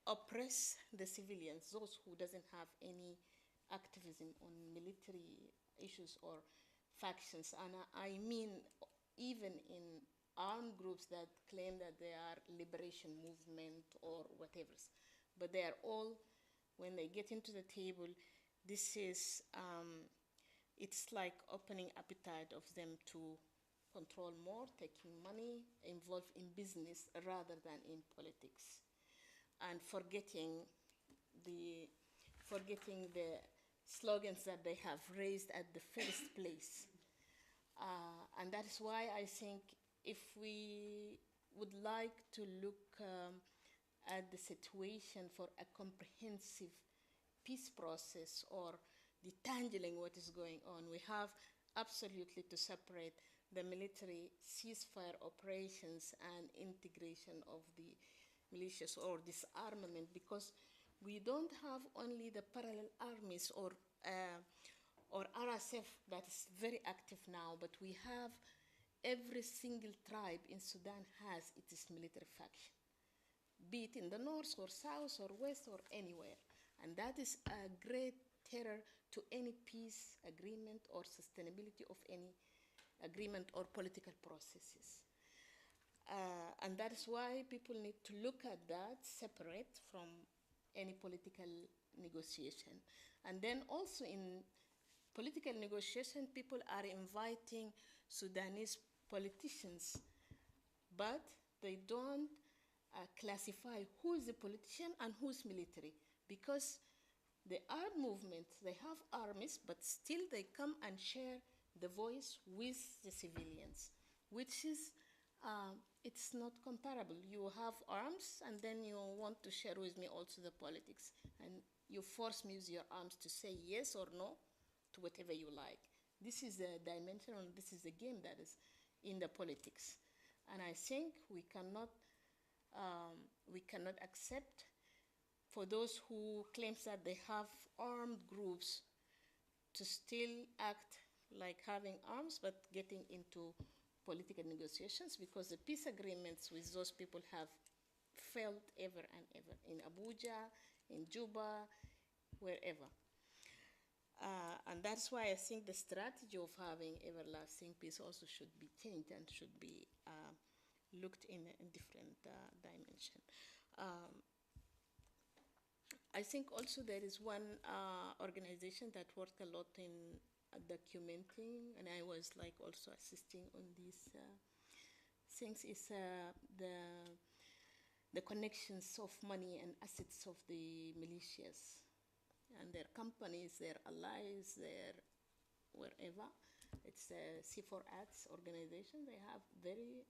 oppress the civilians, those who doesn't have any activism on military issues or factions. And I mean, even in armed groups that claim that they are liberation movement or whatever, but they are all, when they get into the table, this is, it's like opening appetite of them to control more, taking money, involved in business rather than in politics, and forgetting the slogans that they have raised at the first place. And that is why I think if we would like to look at the situation for a comprehensive peace process, or detangling what is going on, we have absolutely to separate the military ceasefire operations and integration of the militias or disarmament, because we don't have only the parallel armies or RSF that is very active now, but we have every single tribe in Sudan has its military faction, be it in the north or south or west or anywhere. And that is a great terror to any peace agreement or sustainability of any agreement or political processes. And that is why people need to look at that separate from any political negotiation. And then also in political negotiation, people are inviting Sudanese politicians, but they don't classify who is a politician and who's military, because the armed movements, they have armies, but still they come and share the voice with the civilians, which is, it's not comparable. You have arms, and then you want to share with me also the politics, and you force me with your arms to say yes or no to whatever you like. This is a dimension, and this is a game that is in the politics. And I think we cannot accept for those who claim that they have armed groups to still act like having arms but getting into political negotiations, because the peace agreements with those people have failed ever and ever, in Abuja, in Juba, wherever. And that's why I think the strategy of having everlasting peace also should be changed and should be looked in a different dimension. I think also there is one organization that worked a lot in documenting, and I was like also assisting on these things, is the connections of money and assets of the militias and their companies, their allies, their wherever. It's a C4Ads organization. They have very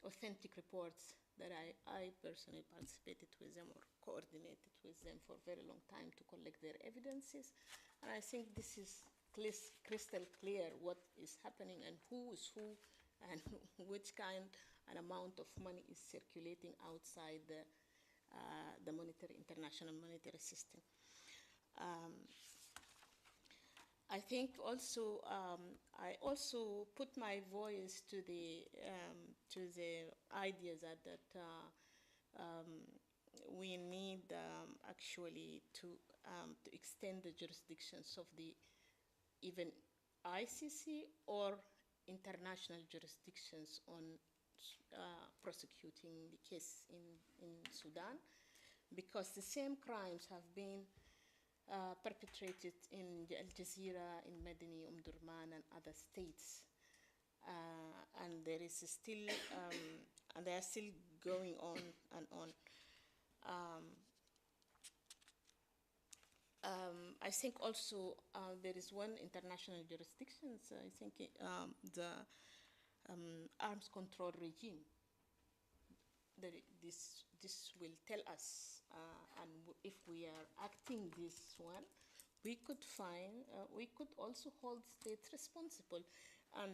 authentic reports that I personally participated with them or coordinated with them for a very long time to collect their evidences. And I think this is crystal clear what is happening and who is who and which kind and amount of money is circulating outside the international monetary system. I think also I also put my voice to the idea that we need actually to extend the jurisdictions of the even ICC or international jurisdictions on prosecuting the case in Sudan, because the same crimes have been perpetrated in Al Jazeera, in Medini, Durman, and other states. And there is still, and they are still going on and on. I think also there is one international jurisdiction, so I think the arms control regime. This will tell us, and if we are acting this one, we could find, we could also hold states responsible. And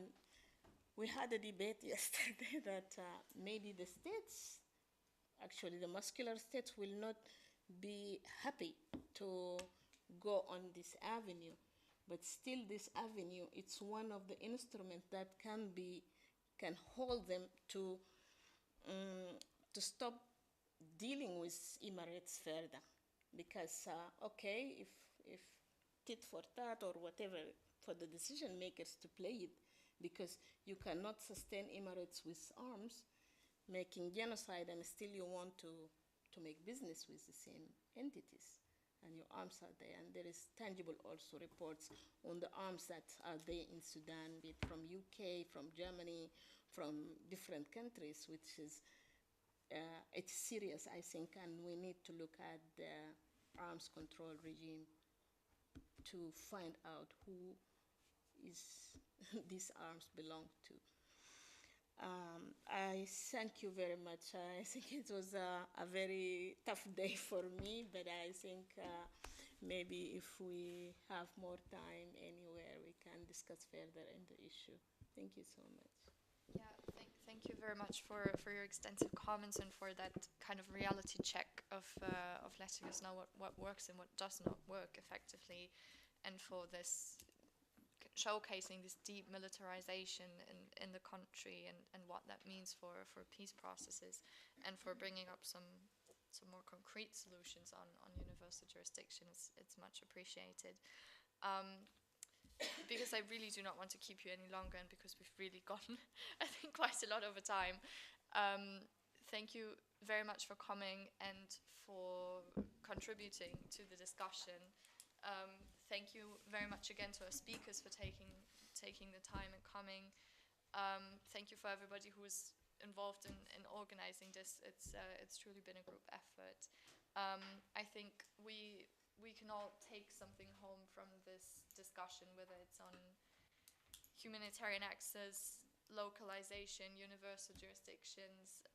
we had a debate yesterday that maybe the states, actually the muscular states, will not be happy to go on this avenue, but still this avenue, it's one of the instruments that can hold them to stop dealing with Emirates further, because okay, if tit for tat or whatever, for the decision makers to play it, because you cannot sustain Emirates with arms making genocide and still you want to make business with the same entities, and your arms are there. And there is tangible also reports on the arms that are there in Sudan, be it from UK, from Germany, from different countries, which is it's serious, I think, and we need to look at the arms control regime to find out who is these arms belong to. I thank you very much. I think it was a very tough day for me, but I think maybe if we have more time anywhere, we can discuss further in the issue. Thank you so much.
Yeah, thank you very much for your extensive comments and for that kind of reality check of letting us know what works and what does not work effectively, and for this showcasing this deep militarization in the country and what that means for peace processes, and for bringing up some more concrete solutions on universal jurisdiction. It's much appreciated. Because I really do not want to keep you any longer, and because we've really gotten, I think, quite a lot over time. Thank you very much for coming and for contributing to the discussion. Thank you very much again to our speakers for taking the time and coming. Thank you for everybody who was involved in organizing this. It's truly been a group effort. I think we can all take something home from this discussion, whether it's on humanitarian access, localization, universal jurisdictions,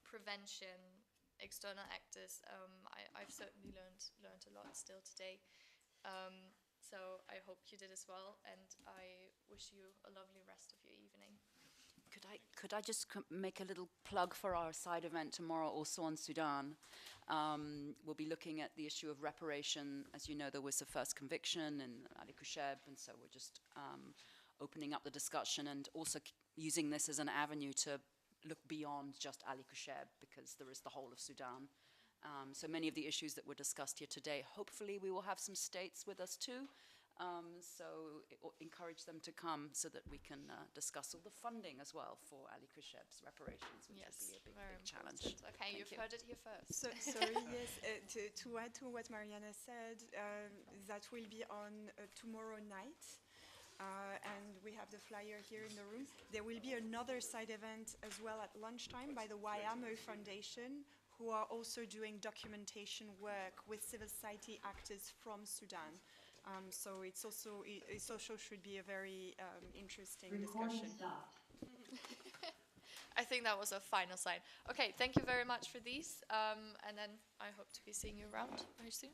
prevention, external actors. I've certainly learned a lot still today. So I hope you did as well, and I wish you a lovely rest of your evening.
Could I just make a little plug for our side event tomorrow, also on Sudan? We'll be looking at the issue of reparation. As you know, there was a first conviction in Ali Kusheb, and so we're just opening up the discussion and also using this as an avenue to look beyond just Ali Kusheb, because there is the whole of Sudan So many of the issues that were discussed here today, hopefully we will have some states with us too. So encourage them to come so that we can discuss all the funding as well for Ali Khrushchev's reparations, which will be a big challenge.
Okay, you've heard it here first.
So, sorry, yes, to add to what Mariana said, that will be on tomorrow night. And we have the flyer here in the room. There will be another side event as well at lunchtime by the Wayamo Foundation, who are also doing documentation work with civil society actors from Sudan. So it also should be a very interesting discussion.
I think that was a final sign. Okay, thank you very much for these, and then I hope to be seeing you around very soon.